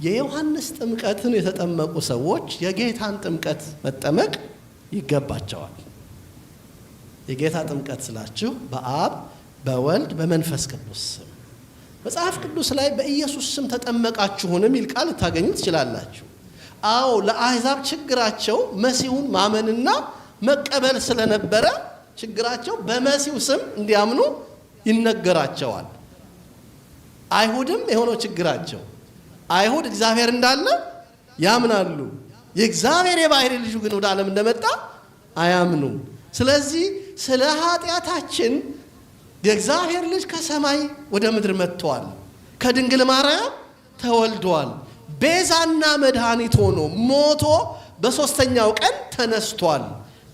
የዮሐንስ ጥምቀትን የተጠመቁ ሰዎች የጌታን ጥምቀት መጠመቅ ይገባቸዋል። የጌታ ጥምቀት ስላችሁ በአብ በወልድ በመንፈስ ቅዱስ ስም። መጽሐፍ ቅዱስ ላይ በኢየሱስ ስም ተጠመቃችሁን የሚል ቃል ታገኙ ትችላላችሁ። አዎ ለአሕዛብ ችግራቸው መሲሁን ማመንና መቀበል ስለነበረ ችግራቸው በመሲሁ ስም እንዲያምኑ ይነገራቸዋል። አይሁድም የሆነው ችግራቸው አይሁድ እግዚአብሔር እንዳለ ያምናሉ። የእግዚአብሔር የባሕርይ ልጁ ግን ወደ ዓለም እንደመጣ አያምኑም። ስለዚህ ስለ ኃጢአታችን የእግዚአብሔር ልጅ ከሰማይ ወደ ምድር መጥቷል፣ ከድንግል ማርያም ተወልዷል፣ ቤዛና መድኃኒት ሆኖ ሞቶ በሦስተኛው ቀን ተነስቷል።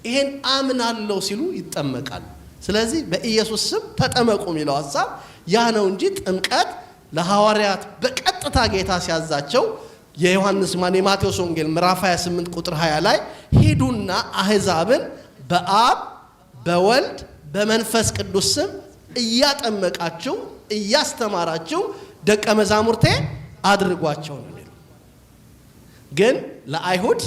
ይሄን አምናለሁ ሲሉ ይጠመቃል። ስለዚህ በኢየሱስ ስም ተጠመቁ የሚለው ሐሳብ ያ ነው እንጂ ጥምቀት ለሐዋርያት በቀጥታ ጌታ ሲያዛቸው የማቴዎስ ወንጌል ምዕራፍ 28 ቁጥር 20 ላይ ሂዱና አሕዛብን በአብ በወልድ በመንፈስ ቅዱስ ስም እያጠመቃችሁ እያስተማራችሁ ደቀ መዛሙርቴ አድርጓቸው ነው። ግን ለአይሁድ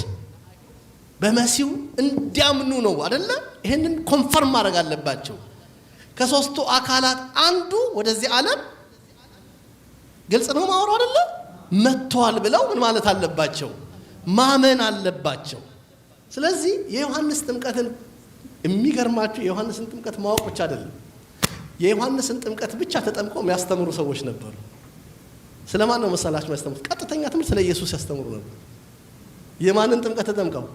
በመሲሁ እንዲያምኑ ነው አይደለ? ይሄንን ኮንፈርም ማድረግ አለባቸው። ከሶስቱ አካላት አንዱ ወደዚህ ዓለም ግልጽ ነው ማወራው አይደለ? መጥቷል ብለው ምን ማለት አለባቸው? ማመን አለባቸው። ስለዚህ የዮሐንስ ጥምቀትን የሚገርማችሁ የዮሐንስን ጥምቀት ማወቅ ብቻ አይደለም። የዮሐንስን ጥምቀት ብቻ ተጠምቀው የሚያስተምሩ ሰዎች ነበሩ። ስለማን ነው መሰላችሁ የሚያስተምሩት? ቀጥተኛ ትምህርት ስለ ኢየሱስ ያስተምሩ ነበር። የማንን ጥምቀት ተጠምቀው?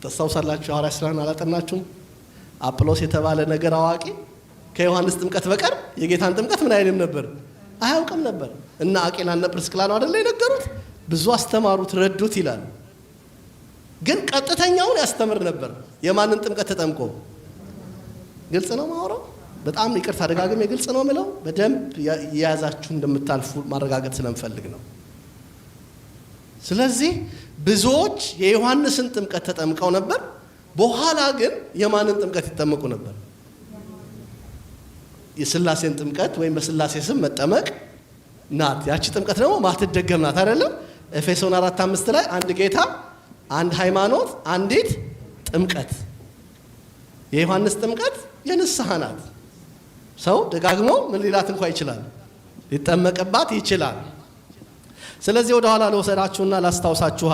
ተሳውሳላችሁ? ሐዋርያት ሥራን አላጠናችሁም? አጵሎስ የተባለ ነገር አዋቂ ከዮሐንስ ጥምቀት በቀር የጌታን ጥምቀት ምን አይልም ነበር? አያውቅም ነበር። እና አቄላና ጵርስቅላ ነው አይደለ የነገሩት? ብዙ አስተማሩት፣ ረዱት ይላል። ግን ቀጥተኛውን ያስተምር ነበር። የማንን ጥምቀት ተጠምቆ? ግልጽ ነው ማወራው? በጣም ይቅርታ ደጋግሜ ግልጽ ነው ምለው፣ በደንብ የያዛችሁ እንደምታልፉ ማረጋገጥ ስለምፈልግ ነው። ስለዚህ ብዙዎች የዮሐንስን ጥምቀት ተጠምቀው ነበር። በኋላ ግን የማንን ጥምቀት ይጠመቁ ነበር? የሥላሴን ጥምቀት ወይም በሥላሴ ስም መጠመቅ ናት። ያቺ ጥምቀት ደግሞ ማትደገም ናት አይደለም? ኤፌሶን 4:5 ላይ አንድ ጌታ፣ አንድ ሃይማኖት፣ አንዲት ጥምቀት። የዮሐንስ ጥምቀት የንስሐ ናት። ሰው ደጋግሞ ምን ሊላት እንኳ ይችላል፣ ሊጠመቅባት ይችላል። ስለዚህ ወደ ኋላ ለወሰዳችሁና ላስታውሳችኋ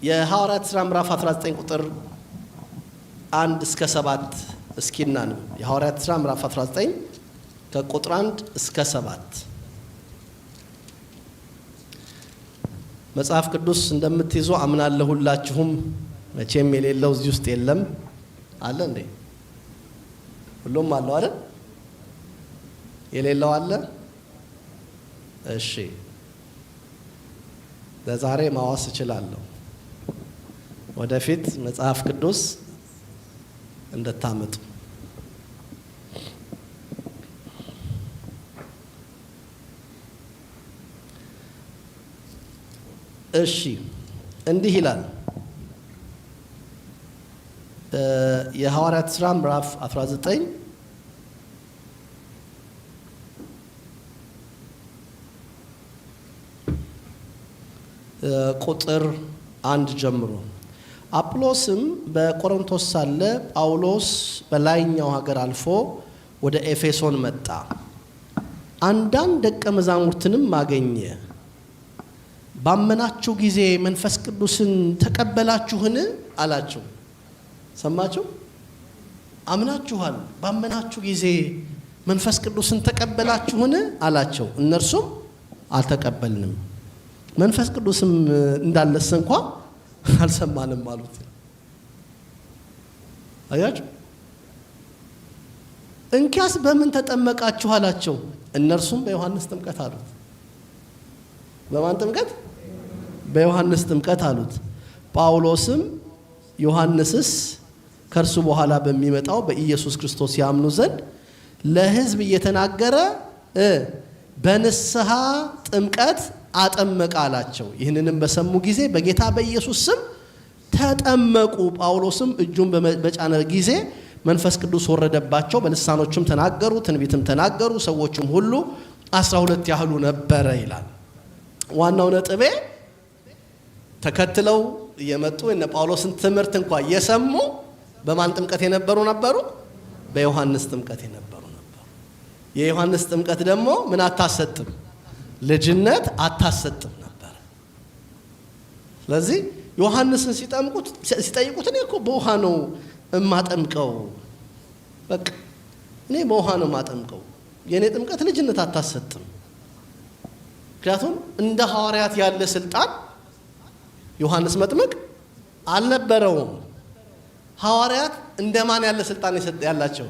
የሐዋርያት ሥራ ምዕራፍ 19 ቁጥር 1 እስከ 7 እስኪና ነው። የሐዋርያት ሥራ ምዕራፍ 19 ከቁጥር 1 እስከ 7 መጽሐፍ ቅዱስ እንደምትይዙ አምናለሁ። ሁላችሁም መቼም የሌለው እዚህ ውስጥ የለም አለ እንዴ? ሁሉም አለው አይደል? የሌለው አለ? እሺ፣ ለዛሬ ማዋስ እችላለሁ። ወደፊት መጽሐፍ ቅዱስ እንደታመጡ እሺ። እንዲህ ይላል የሐዋርያት ሥራ ምዕራፍ 19 ቁጥር 1 ጀምሮ አጵሎስም በቆሮንቶስ ሳለ ጳውሎስ በላይኛው ሀገር አልፎ ወደ ኤፌሶን መጣ። አንዳንድ ደቀ መዛሙርትንም አገኘ። ባመናችሁ ጊዜ መንፈስ ቅዱስን ተቀበላችሁን አላቸው። ሰማችሁ? አምናችኋል፣ ባመናችሁ ጊዜ መንፈስ ቅዱስን ተቀበላችሁን አላቸው። እነርሱም አልተቀበልንም፣ መንፈስ ቅዱስም እንዳለስ እንኳ አልሰማንም አሉት። አያችሁ? እንኪያስ በምን ተጠመቃችሁ አላቸው። እነርሱም በዮሐንስ ጥምቀት አሉት። በማን ጥምቀት? በዮሐንስ ጥምቀት አሉት። ጳውሎስም ዮሐንስስ ከእርሱ በኋላ በሚመጣው በኢየሱስ ክርስቶስ ያምኑ ዘንድ ለሕዝብ እየተናገረ በንስሐ ጥምቀት አጠመቀ አላቸው። ይህንንም በሰሙ ጊዜ በጌታ በኢየሱስ ስም ተጠመቁ። ጳውሎስም እጁን በጫነ ጊዜ መንፈስ ቅዱስ ወረደባቸው፣ በልሳኖችም ተናገሩ፣ ትንቢትም ተናገሩ። ሰዎችም ሁሉ 12 ያህሉ ነበረ ይላል። ዋናው ነጥቤ ተከትለው የመጡ እነ ጳውሎስን ትምህርት እንኳን የሰሙ በማን ጥምቀት የነበሩ ነበሩ? በዮሐንስ ጥምቀት የነበሩ ነበሩ። የዮሐንስ ጥምቀት ደግሞ ምን አታሰጥም? ልጅነት አታሰጥም ነበር። ስለዚህ ዮሐንስን ሲጠይቁት እኔ እኮ በውሃ ነው እማጠምቀው፣ በቃ እኔ በውሃ ነው እማጠምቀው፣ የኔ ጥምቀት ልጅነት አታሰጥም። ምክንያቱም እንደ ሐዋርያት ያለ ስልጣን ዮሐንስ መጥምቅ አልነበረውም። ሐዋርያት እንደማን ያለ ስልጣን ያላቸው?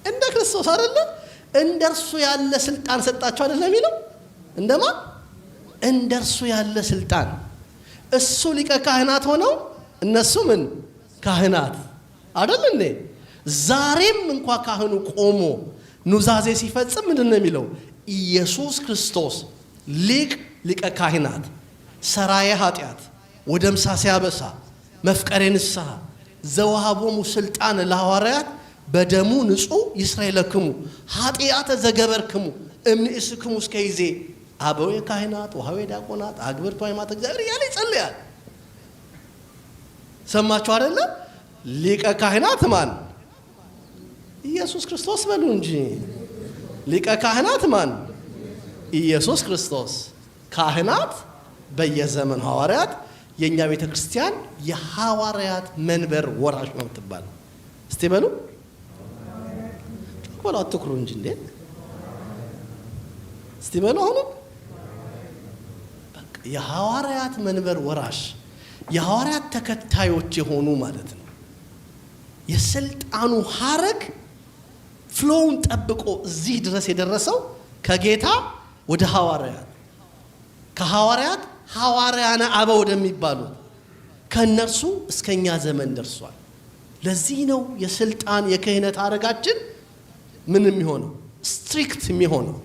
እንደ ክርስቶስ አይደለም? እንደርሱ ያለ ስልጣን ሰጣቸው አይደለም የሚለው? እንደማን? እንደርሱ ያለ ስልጣን። እሱ ሊቀ ካህናት ሆነው እነሱ ምን ካህናት አይደል እንዴ? ዛሬም እንኳ ካህኑ ቆሞ ኑዛዜ ሲፈጽም ምንድን ነው የሚለው? ኢየሱስ ክርስቶስ ሊቀ ካህናት ሰራየ ኃጢአት ወደምሳ ሲያበሳ መፍቀሬ ንስሐ ዘወሃቦሙ ስልጣን ለሐዋርያት በደሙ ንጹሕ ይስረይለክሙ ኃጢአተ ዘገበርክሙ እምንእስክሙ እስከ ይዜ አበው ካህናት ወሃዌ ዲያቆናት አግብርቱ ሃይማኖተ እግዚአብሔር እያለ ይጸልያል። ሰማችሁ አይደለ? ሊቀ ካህናት ማን? ኢየሱስ ክርስቶስ በሉ እንጂ። ሊቀ ካህናት ማን? ኢየሱስ ክርስቶስ። ካህናት በየዘመኑ ሐዋርያት። የኛ ቤተ ክርስቲያን የሐዋርያት መንበር ወራሽ ነው የምትባል። እስቲ በሉ ወላ አትኩሩ እንጂ እንዴ! እስቲ በሉ አሁን በቃ የሐዋርያት መንበር ወራሽ የሐዋርያት ተከታዮች የሆኑ ማለት ነው። የስልጣኑ ሐረግ ፍሎውን ጠብቆ እዚህ ድረስ የደረሰው ከጌታ ወደ ሐዋርያት፣ ከሐዋርያት ሐዋርያነ አበው ወደሚባሉት ከነርሱ እስከኛ ዘመን ደርሷል። ለዚህ ነው የስልጣን የክህነት ሐረጋችን ምን የሚሆነው? ስትሪክት የሚሆነው።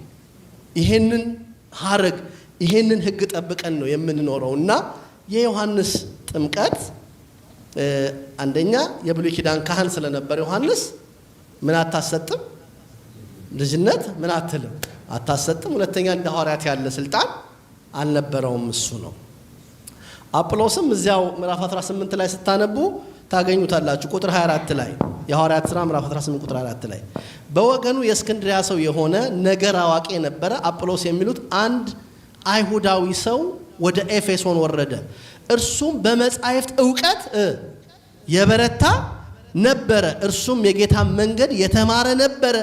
ይሄንን ሐረግ ይሄንን ሕግ ጠብቀን ነው የምንኖረው እና የዮሐንስ ጥምቀት አንደኛ የብሉይ ኪዳን ካህን ስለነበር ዮሐንስ ምን አታሰጥም? ልጅነት ምን አትልም? አታሰጥም። ሁለተኛ እንደ ሐዋርያት ያለ ስልጣን አልነበረውም። እሱ ነው። አጵሎስም እዚያው ምዕራፍ 18 ላይ ስታነቡ ታገኙታላችሁ። ቁጥር 24 ላይ የሐዋርያት ሥራ ምዕራፍ 18 ቁጥር 24 ላይ በወገኑ የእስክንድርያ ሰው የሆነ ነገር አዋቂ የነበረ አጵሎስ የሚሉት አንድ አይሁዳዊ ሰው ወደ ኤፌሶን ወረደ። እርሱም በመጻሕፍት ዕውቀት የበረታ ነበረ። እርሱም የጌታን መንገድ የተማረ ነበረ።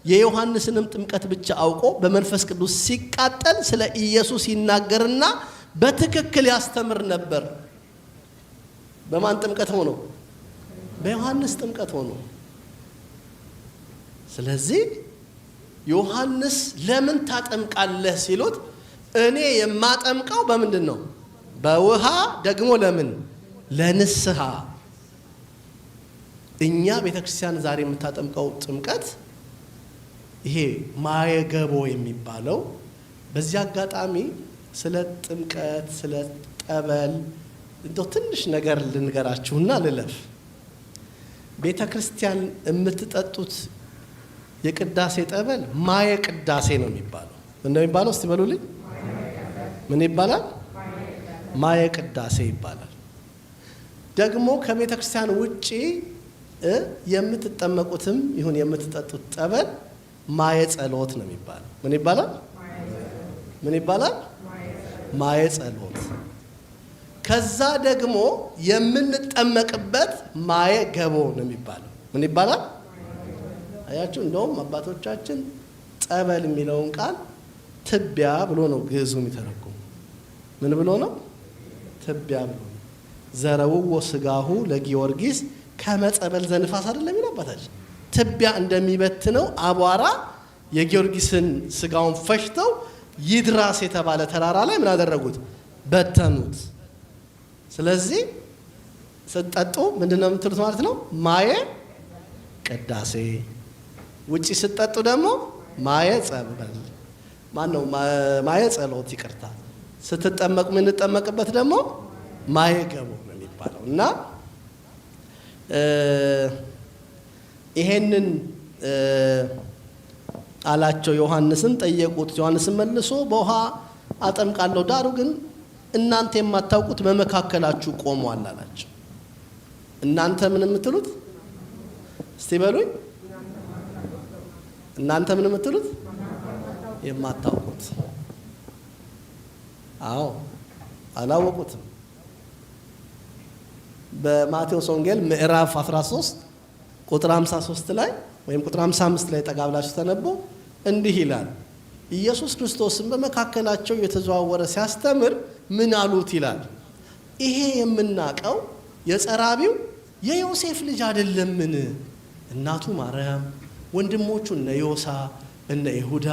የዮሐንስንም ጥምቀት ብቻ አውቆ በመንፈስ ቅዱስ ሲቃጠል ስለ ኢየሱስ ይናገርና በትክክል ያስተምር ነበር። በማን ጥምቀት ሆኖ? በዮሐንስ ጥምቀት ሆኖ። ስለዚህ ዮሐንስ ለምን ታጠምቃለህ ሲሉት እኔ የማጠምቀው በምንድን ነው? በውሃ ደግሞ ለምን? ለንስሐ። እኛ ቤተክርስቲያን ዛሬ የምታጠምቀው ጥምቀት ይሄ ማየገቦ የሚባለው። በዚህ አጋጣሚ ስለ ጥምቀት ስለ ጠበል እንደው ትንሽ ነገር ልንገራችሁና ልለፍ። ቤተክርስቲያን የምትጠጡት የቅዳሴ ጠበል ማየ ቅዳሴ ነው የሚባለው። ምን ነው የሚባለው? እስቲ በሉልኝ። ምን ይባላል? ማየ ቅዳሴ ይባላል። ደግሞ ከቤተ ክርስቲያን ውጪ የምትጠመቁትም ይሁን የምትጠጡት ጠበል ማየ ጸሎት ነው የሚባለው። ምን ይባላል? ምን ይባላል? ማየ ጸሎት። ከዛ ደግሞ የምንጠመቅበት ማየ ገቦ ነው የሚባለው። ምን ይባላል? አያችሁ፣ እንደውም አባቶቻችን ጸበል የሚለውን ቃል ትቢያ ብሎ ነው ግዕዙ የሚተረጉሙ። ምን ብሎ ነው? ትቢያ ብሎ ነው። ዘረውዎ ስጋሁ ለጊዮርጊስ ከመጸበል ዘንፋስ አይደለም የሚለው አባታችን። ትቢያ እንደሚበትነው አቧራ የጊዮርጊስን ስጋውን ፈሽተው ይድራስ የተባለ ተራራ ላይ ምን አደረጉት? በተኑት። ስለዚህ ስትጠጡ ምንድነው የምትሉት ማለት ነው? ማየ ቅዳሴ። ውጪ ስትጠጡ ደግሞ ማየ ጸበል ማነው? ማየ ጸሎት፣ ይቅርታ። ስትጠመቁ የምንጠመቅበት ደግሞ ማየ ገቦ ነው የሚባለው። እና ይሄንን አላቸው። ዮሐንስን ጠየቁት። ዮሐንስን መልሶ በውሃ አጠምቃለሁ፣ ዳሩ ግን እናንተ የማታውቁት በመካከላችሁ ቆሟል አላቸው። እናንተ ምን የምትሉት? እስቲ በሉኝ። እናንተ ምን የምትሉት? የማታውቁት። አዎ አላወቁትም። በማቴዎስ ወንጌል ምዕራፍ 13 ቁጥር 53 ላይ ወይም ቁጥር 55 ላይ ጠጋ ብላችሁ ተነቦ እንዲህ ይላል። ኢየሱስ ክርስቶስን በመካከላቸው የተዘዋወረ ሲያስተምር ምን አሉት ይላል። ይሄ የምናቀው የጸራቢው የዮሴፍ ልጅ አይደለምን? እናቱ ማርያም፣ ወንድሞቹ እነ ዮሳ፣ እነ ይሁዳ፣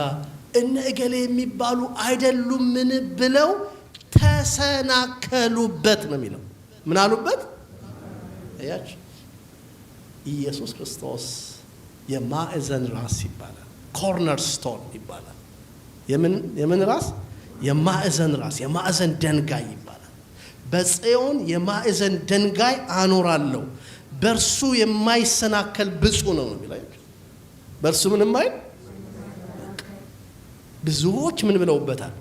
እነ እገሌ የሚባሉ አይደሉምን ብለው ተሰናከሉበት ነው የሚለው። ምን አሉበት? አያችሁ፣ ኢየሱስ ክርስቶስ የማዕዘን ራስ ይባላል። ኮርነር ስቶን ይባላል። የምን ራስ? የማዕዘን ራስ፣ የማዕዘን ደንጋይ ይባላል። በጽዮን የማዕዘን ደንጋይ አኖራለሁ፣ በእርሱ የማይሰናከል ብፁዕ ነው የሚለው። በእርሱ ምንም አይል። ብዙዎች ምን ብለውበታል?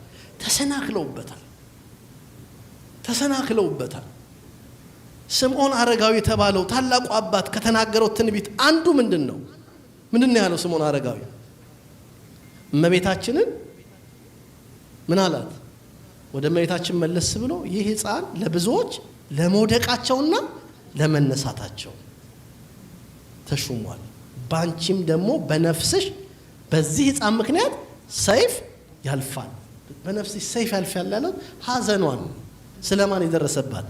ተሰናክለውበታል። ስምዖን አረጋዊ የተባለው ታላቁ አባት ከተናገረው ትንቢት አንዱ ምንድን ነው ያለው? ስምዖን አረጋዊ እመቤታችንን ምን አላት? ወደ እመቤታችን መለስ ብሎ ይህ ሕፃን ለብዙዎች ለመውደቃቸውና ለመነሳታቸው ተሹሟል፣ ባንቺም ደግሞ በነፍስሽ በዚህ ሕፃን ምክንያት ሰይፍ ያልፋል። በነፍስሽ ሰይፍ ያልፋል ያለው ሐዘኗን ስለማን የደረሰባት?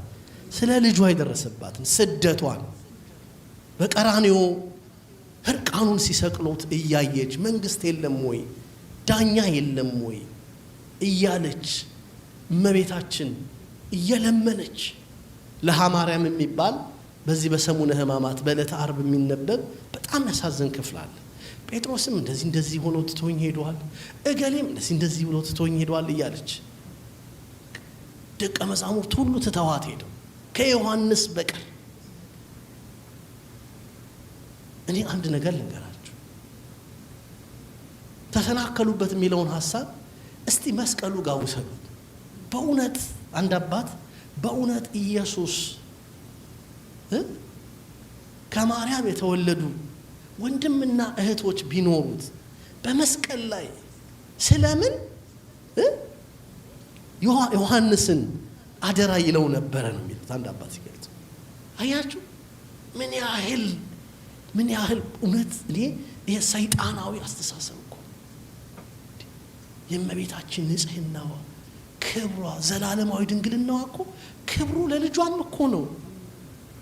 ስለ ልጇ የደረሰባትን ስደቷን በቀራንዮ እርቃኑን ሲሰቅሉት እያየች መንግስት የለም ወይ ዳኛ የለም ወይ እያለች እመቤታችን እየለመነች ለሐማርያም የሚባል በዚህ በሰሙነ ሕማማት በዕለተ ዓርብ የሚነበብ በጣም ያሳዝን ክፍል አለ። ጴጥሮስም እንደዚህ ሆኖ ትቶኝ ሄዷል፣ እገሌም እንደዚህ ብሎ ትቶኝ ሄዷል እያለች ደቀ መዛሙርት ሁሉ ትተዋት ሄደው ከዮሐንስ በቀር። እኔ አንድ ነገር ልንገራችሁ፣ ተሰናከሉበት የሚለውን ሐሳብ እስቲ መስቀሉ ጋር ውሰዱት። በእውነት አንድ አባት በእውነት ኢየሱስ ከማርያም የተወለዱ ወንድምና እህቶች ቢኖሩት በመስቀል ላይ ስለምን ዮሐንስን አደራ ይለው ነበረ ነው የሚሉት አንድ አባት ሲገልጹ። አያችሁ ምን ያህል እውነት። ይሄ ሰይጣናዊ አስተሳሰብ እኮ የእመቤታችን ንጽህናዋ፣ ክብሯ፣ ዘላለማዊ ድንግልናዋ እኮ ክብሩ ለልጇም እኮ ነው።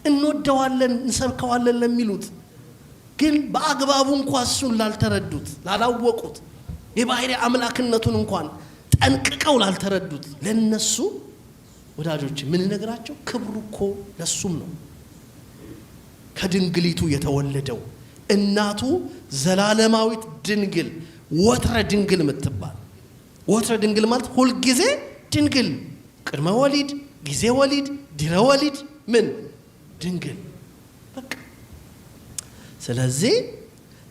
እንወደዋለን እንሰብከዋለን ለሚሉት ግን በአግባቡ እንኳን እሱን ላልተረዱት ላላወቁት፣ የባህሪ አምላክነቱን እንኳን ጠንቅቀው ላልተረዱት ለነሱ ወዳጆች ምን ነገራቸው? ክብሩ እኮ ለሱም ነው። ከድንግሊቱ የተወለደው እናቱ ዘላለማዊት ድንግል ወትረ ድንግል የምትባል። ወትረ ድንግል ማለት ሁልጊዜ ድንግል፣ ቅድመ ወሊድ፣ ጊዜ ወሊድ፣ ድህረ ወሊድ ምን ድንግል በቃ። ስለዚህ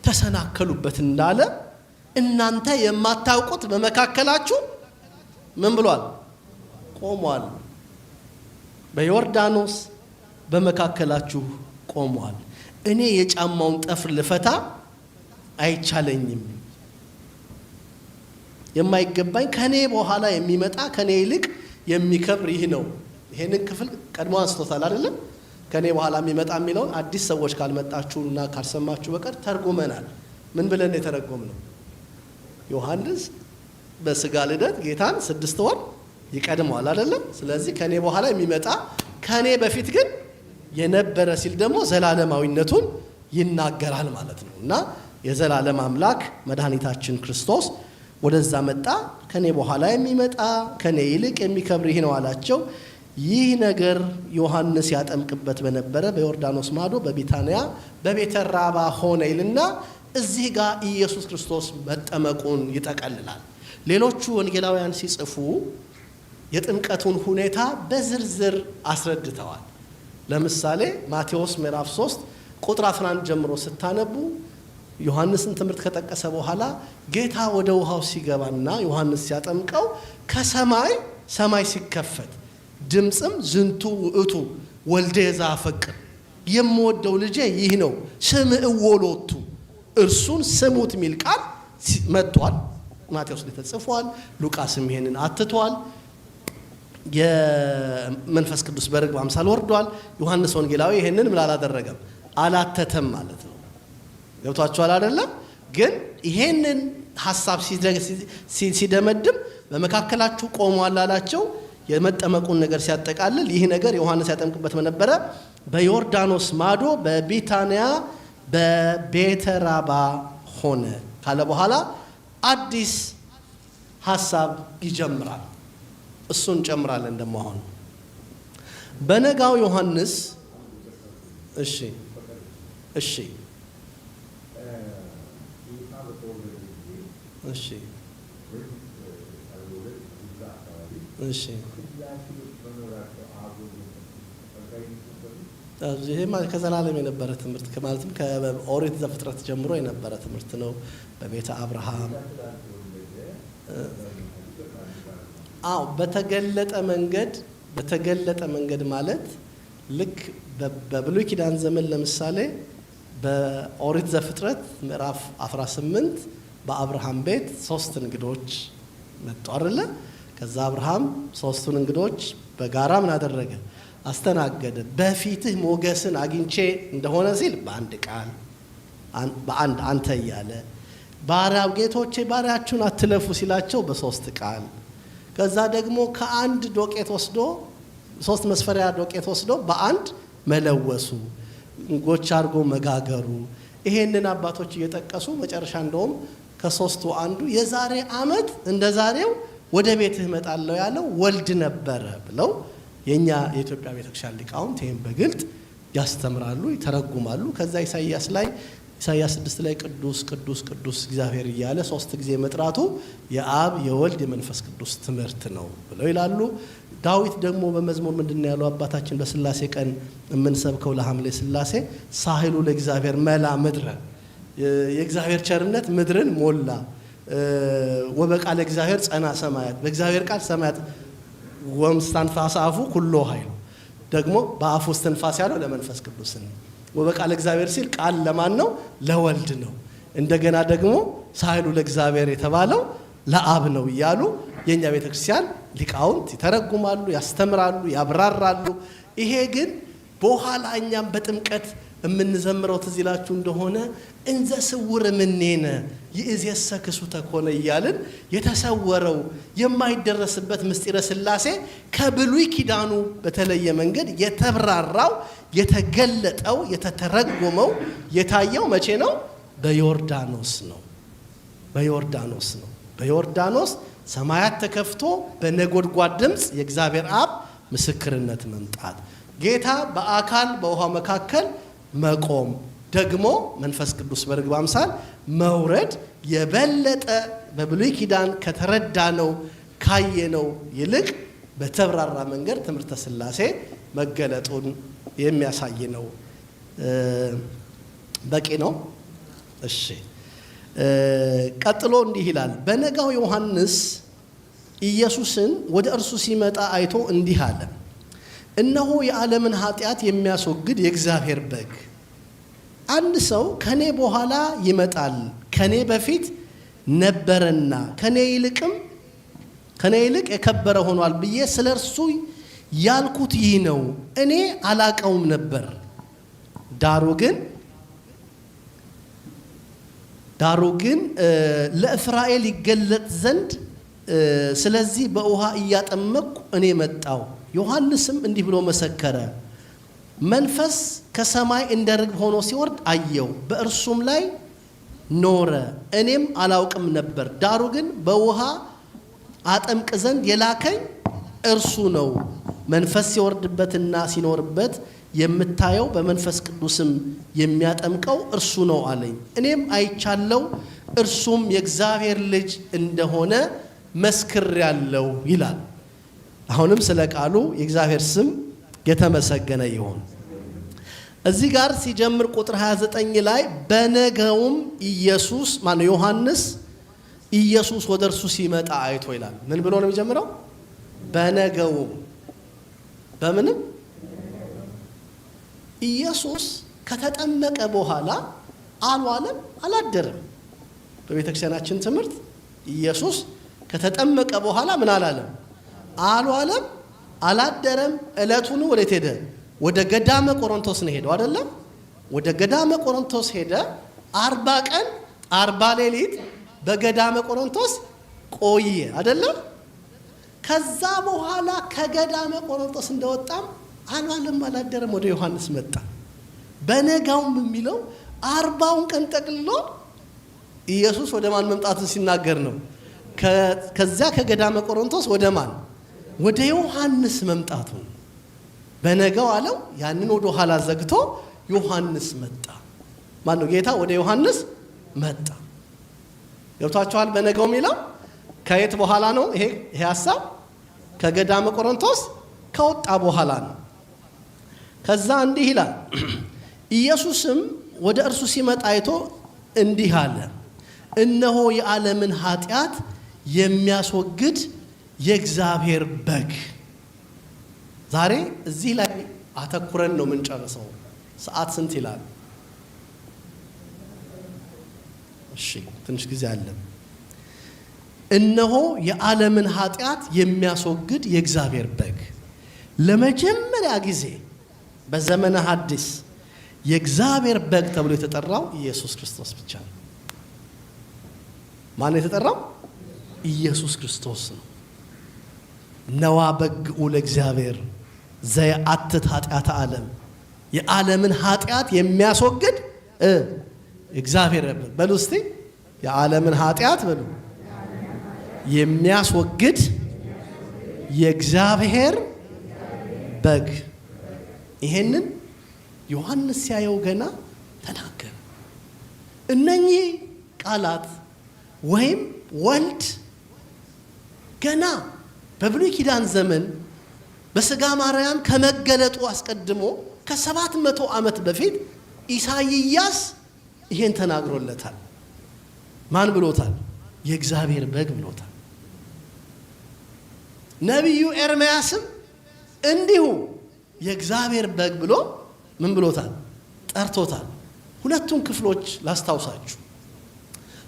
ተሰናከሉበት እንዳለ እናንተ የማታውቁት በመካከላችሁ ምን ብሏል? ቆሟል። በዮርዳኖስ በመካከላችሁ ቆሟል። እኔ የጫማውን ጠፍር ልፈታ አይቻለኝም። የማይገባኝ ከኔ በኋላ የሚመጣ ከኔ ይልቅ የሚከብር ይህ ነው። ይሄንን ክፍል ቀድሞ አንስቶታል አይደለም? ከኔ በኋላ የሚመጣ የሚለውን አዲስ ሰዎች ካልመጣችሁና ካልሰማችሁ በቀር ተርጉመናል። ምን ብለን የተረጎምነው? ዮሐንስ በስጋ ልደት ጌታን 6 ወር ይቀድመዋል አይደለም? ስለዚህ ከኔ በኋላ የሚመጣ ከኔ በፊት ግን የነበረ ሲል ደግሞ ዘላለማዊነቱን ይናገራል ማለት ነው። እና የዘላለም አምላክ መድኃኒታችን ክርስቶስ ወደዛ መጣ። ከኔ በኋላ የሚመጣ ከኔ ይልቅ የሚከብር ይህ ነው አላቸው። ይህ ነገር ዮሐንስ ያጠምቅበት በነበረ በዮርዳኖስ ማዶ በቢታንያ በቤተ ራባ ሆነ ይልና እዚህ ጋር ኢየሱስ ክርስቶስ መጠመቁን ይጠቀልላል። ሌሎቹ ወንጌላውያን ሲጽፉ የጥምቀቱን ሁኔታ በዝርዝር አስረድተዋል። ለምሳሌ ማቴዎስ ምዕራፍ 3 ቁጥር 11 ጀምሮ ስታነቡ ዮሐንስን ትምህርት ከጠቀሰ በኋላ ጌታ ወደ ውሃው ሲገባና ዮሐንስ ሲያጠምቀው ሰማይ ሲከፈት ድምፅም ዝንቱ ውእቱ ወልደ ዘአፈቅር የምወደው ልጄ ይህ ነው ስምዕዎ ሎቱ እርሱን ስሙት የሚል ቃል መጥቷል። ማቴዎስ ላይ ተጽፏል። ሉቃስም ይሄንን አትቷል። የመንፈስ ቅዱስ በርግብ አምሳል ወርዷል። ዮሐንስ ወንጌላዊ ይሄንን ምን አላደረገም? አላተተም ማለት ነው። ገብቷችኋል አይደለም? ግን ይሄንን ሐሳብ ሲደመድም በመካከላችሁ ቆሟል አላቸው። የመጠመቁን ነገር ሲያጠቃልል ይህ ነገር ዮሐንስ ያጠምቅበት በነበረ በዮርዳኖስ ማዶ በቢታንያ በቤተ ራባ ሆነ ካለ በኋላ አዲስ ሐሳብ ይጀምራል። እሱን ጨምራለን ደግሞ አሁን በነጋው ዮሐንስ እሺ እሺ እሺ እሺ ይሄ ከዘላለም የነበረ ትምህርት ማለትም ከኦሪት ዘፍጥረት ጀምሮ የነበረ ትምህርት ነው። በቤተ አብርሃም በተገለጠ መንገድ ማለት ልክ በብሉይ ኪዳን ዘመን ለምሳሌ በኦሪት ዘፍጥረት ምዕራፍ 18 በአብርሃም ቤት 3 እንግዶች መጡ አይደለ? ከዛ አብርሃም 3ቱን እንግዶች በጋራ ምን አደረገ? አስተናገደ። በፊትህ ሞገስን አግኝቼ እንደሆነ ሲል በአንድ ቃል በአንድ አንተ እያለ ባሪያው ጌቶቼ ባሪያችሁን አትለፉ ሲላቸው በ3 ቃል ከዛ ደግሞ ከአንድ ዶቄት ወስዶ 3 መስፈሪያ ዶቄት ወስዶ በአንድ መለወሱ እንጎች አድርጎ መጋገሩ ይሄንን አባቶች እየጠቀሱ መጨረሻ እንደውም ከ3ቱ አንዱ የዛሬ ዓመት እንደ ዛሬው ወደ ቤትህ እመጣለሁ ያለው ወልድ ነበረ ብለው የኛ የኢትዮጵያ ቤተክርስቲያን ሊቃውንት ይሄን በግልጥ ያስተምራሉ፣ ይተረጉማሉ። ከዛ ኢሳይያስ 6 ላይ ቅዱስ ቅዱስ ቅዱስ እግዚአብሔር እያለ 3 ጊዜ መጥራቱ የአብ የወልድ የመንፈስ ቅዱስ ትምህርት ነው ብለው ይላሉ። ዳዊት ደግሞ በመዝሙር ምንድነው ያለው? አባታችን በስላሴ ቀን የምንሰብከው ለሐምሌ ስላሴ ሳህሉ ለእግዚአብሔር መላ ምድረ የእግዚአብሔር ቸርነት ምድርን ሞላ ወበቃለ እግዚአብሔር ጸና ሰማያት በእግዚአብሔር ቃል ሰማያት ወምስታንፋስ አፉ ኩሎ ኃይሉ ደግሞ በአፉ እስትንፋስ ያለው ለመንፈስ ቅዱስ ነው። ወበቃለ እግዚአብሔር ሲል ቃል ለማን ነው? ለወልድ ነው። እንደገና ደግሞ ሳህሉ ለእግዚአብሔር የተባለው ለአብ ነው እያሉ የኛ ቤተክርስቲያን ሊቃውንት ይተረጉማሉ፣ ያስተምራሉ፣ ያብራራሉ። ይሄ ግን በኋላ እኛም በጥምቀት የምንዘምረው ትዝ ይላችሁ እንደሆነ እንዘ ስውር ምኔነ ይእዜሰ ክሱተ ኮነ እያልን የተሰወረው የማይደረስበት ምስጢረ ሥላሴ ከብሉይ ኪዳኑ በተለየ መንገድ የተብራራው የተገለጠው የተተረጎመው የታየው መቼ ነው? በዮርዳኖስ ነው። በዮርዳኖስ ሰማያት ተከፍቶ በነጎድጓድ ድምፅ የእግዚአብሔር አብ ምስክርነት መምጣት ጌታ በአካል በውሃ መካከል መቆም ደግሞ መንፈስ ቅዱስ በርግብ አምሳል መውረድ የበለጠ በብሉይ ኪዳን ከተረዳነው ካየነው ይልቅ በተብራራ መንገድ ትምህርተ ሥላሴ መገለጡን የሚያሳይ ነው። በቂ ነው። እሺ ቀጥሎ እንዲህ ይላል። በነጋው ዮሐንስ ኢየሱስን ወደ እርሱ ሲመጣ አይቶ እንዲህ አለ፣ እነሆ የዓለምን ኃጢአት የሚያስወግድ የእግዚአብሔር በግ። አንድ ሰው ከኔ በኋላ ይመጣል፣ ከኔ በፊት ነበረና ከኔ ይልቅ የከበረ ሆኗል ብዬ ስለ እርሱ ያልኩት ይህ ነው። እኔ አላቀውም ነበር፣ ዳሩ ግን ለእስራኤል ይገለጥ ዘንድ ስለዚህ በውሃ እያጠመቅኩ እኔ መጣው። ዮሐንስም እንዲህ ብሎ መሰከረ፣ መንፈስ ከሰማይ እንደ ርግብ ሆኖ ሲወርድ አየው፣ በእርሱም ላይ ኖረ። እኔም አላውቅም ነበር፣ ዳሩ ግን በውሃ አጠምቅ ዘንድ የላከኝ እርሱ ነው። መንፈስ ሲወርድበትና ሲኖርበት የምታየው በመንፈስ ቅዱስም የሚያጠምቀው እርሱ ነው አለኝ። እኔም አይቻለው እርሱም የእግዚአብሔር ልጅ እንደሆነ መስክሬአለሁ ይላል። አሁንም ስለ ቃሉ የእግዚአብሔር ስም የተመሰገነ ይሁን። እዚህ ጋር ሲጀምር ቁጥር 29 ላይ በነገውም ኢየሱስ ዮሐንስ ኢየሱስ ወደ እርሱ ሲመጣ አይቶ ይላል። ምን ብሎ ነው የሚጀምረው? በነገውም በምንም ኢየሱስ ከተጠመቀ በኋላ አልዋለም አላደረም። በቤተክርስቲያናችን ትምህርት ኢየሱስ ከተጠመቀ በኋላ ምን አላለም? አልዋለም አላደረም። ዕለቱን ወዴት ሄደ? ወደ ገዳመ ቆሮንቶስ ነው ሄደው አይደለም? ወደ ገዳመ ቆሮንቶስ ሄደ። 40 ቀን 40 ሌሊት በገዳመ ቆሮንቶስ ቆየ አይደለም? ከዛ በኋላ ከገዳመ ቆሮንቶስ እንደወጣም አልዋለም አላደረም፣ ወደ ዮሐንስ መጣ። በነጋውም የሚለው 40ውን ቀን ጠቅልሎ ኢየሱስ ወደ ማን መምጣቱን ሲናገር ነው። ከዛ ከገዳመ ቆሮንቶስ ወደ ማን? ወደ ዮሐንስ መምጣቱን በነጋው አለው። ያንን ወደ ኋላ ዘግቶ ዮሐንስ መጣ። ማን ነው? ጌታ ወደ ዮሐንስ መጣ። ገብቷችኋል? በነጋው የሚለው ከየት በኋላ ነው? ይሄ ሐሳብ ከገዳመ ቆሮንቶስ ከወጣ በኋላ ነው። ከዛ እንዲህ ይላል፣ ኢየሱስም ወደ እርሱ ሲመጣ አይቶ እንዲህ አለ፣ እነሆ የዓለምን ኃጢአት የሚያስወግድ የእግዚአብሔር በግ። ዛሬ እዚህ ላይ አተኩረን ነው የምንጨርሰው። ሰዓት ስንት ይላል? እሺ ትንሽ ጊዜ አለ። እነሆ የዓለምን ኃጢአት የሚያስወግድ የእግዚአብሔር በግ። ለመጀመሪያ ጊዜ በዘመነ ሐዲስ የእግዚአብሔር በግ ተብሎ የተጠራው ኢየሱስ ክርስቶስ ብቻ ነው። ማን ነው የተጠራው? ኢየሱስ ክርስቶስ ነው። ነዋ በግዑ ለእግዚአብሔር ዘየአትት ኃጢአተ ዓለም። የዓለምን ኃጢአት የሚያስወግድ እግዚአብሔር በሉ እስቲ፣ የዓለምን ኃጢአት በሉ የሚያስወግድ የእግዚአብሔር በግ። ይሄንን ዮሐንስ ሲያየው ገና ተናገረ። እነኚህ ቃላት ወይም ወልድ ገና በብሉይ ኪዳን ዘመን በሥጋ ማርያም ከመገለጡ አስቀድሞ ከ700 ዓመት በፊት ኢሳይያስ ይሄን ተናግሮለታል። ማን ብሎታል? የእግዚአብሔር በግ ብሎታል። ነቢዩ ኤርምያስም እንዲሁ የእግዚአብሔር በግ ብሎ ምን ብሎታል? ጠርቶታል። ሁለቱን ክፍሎች ላስታውሳችሁ።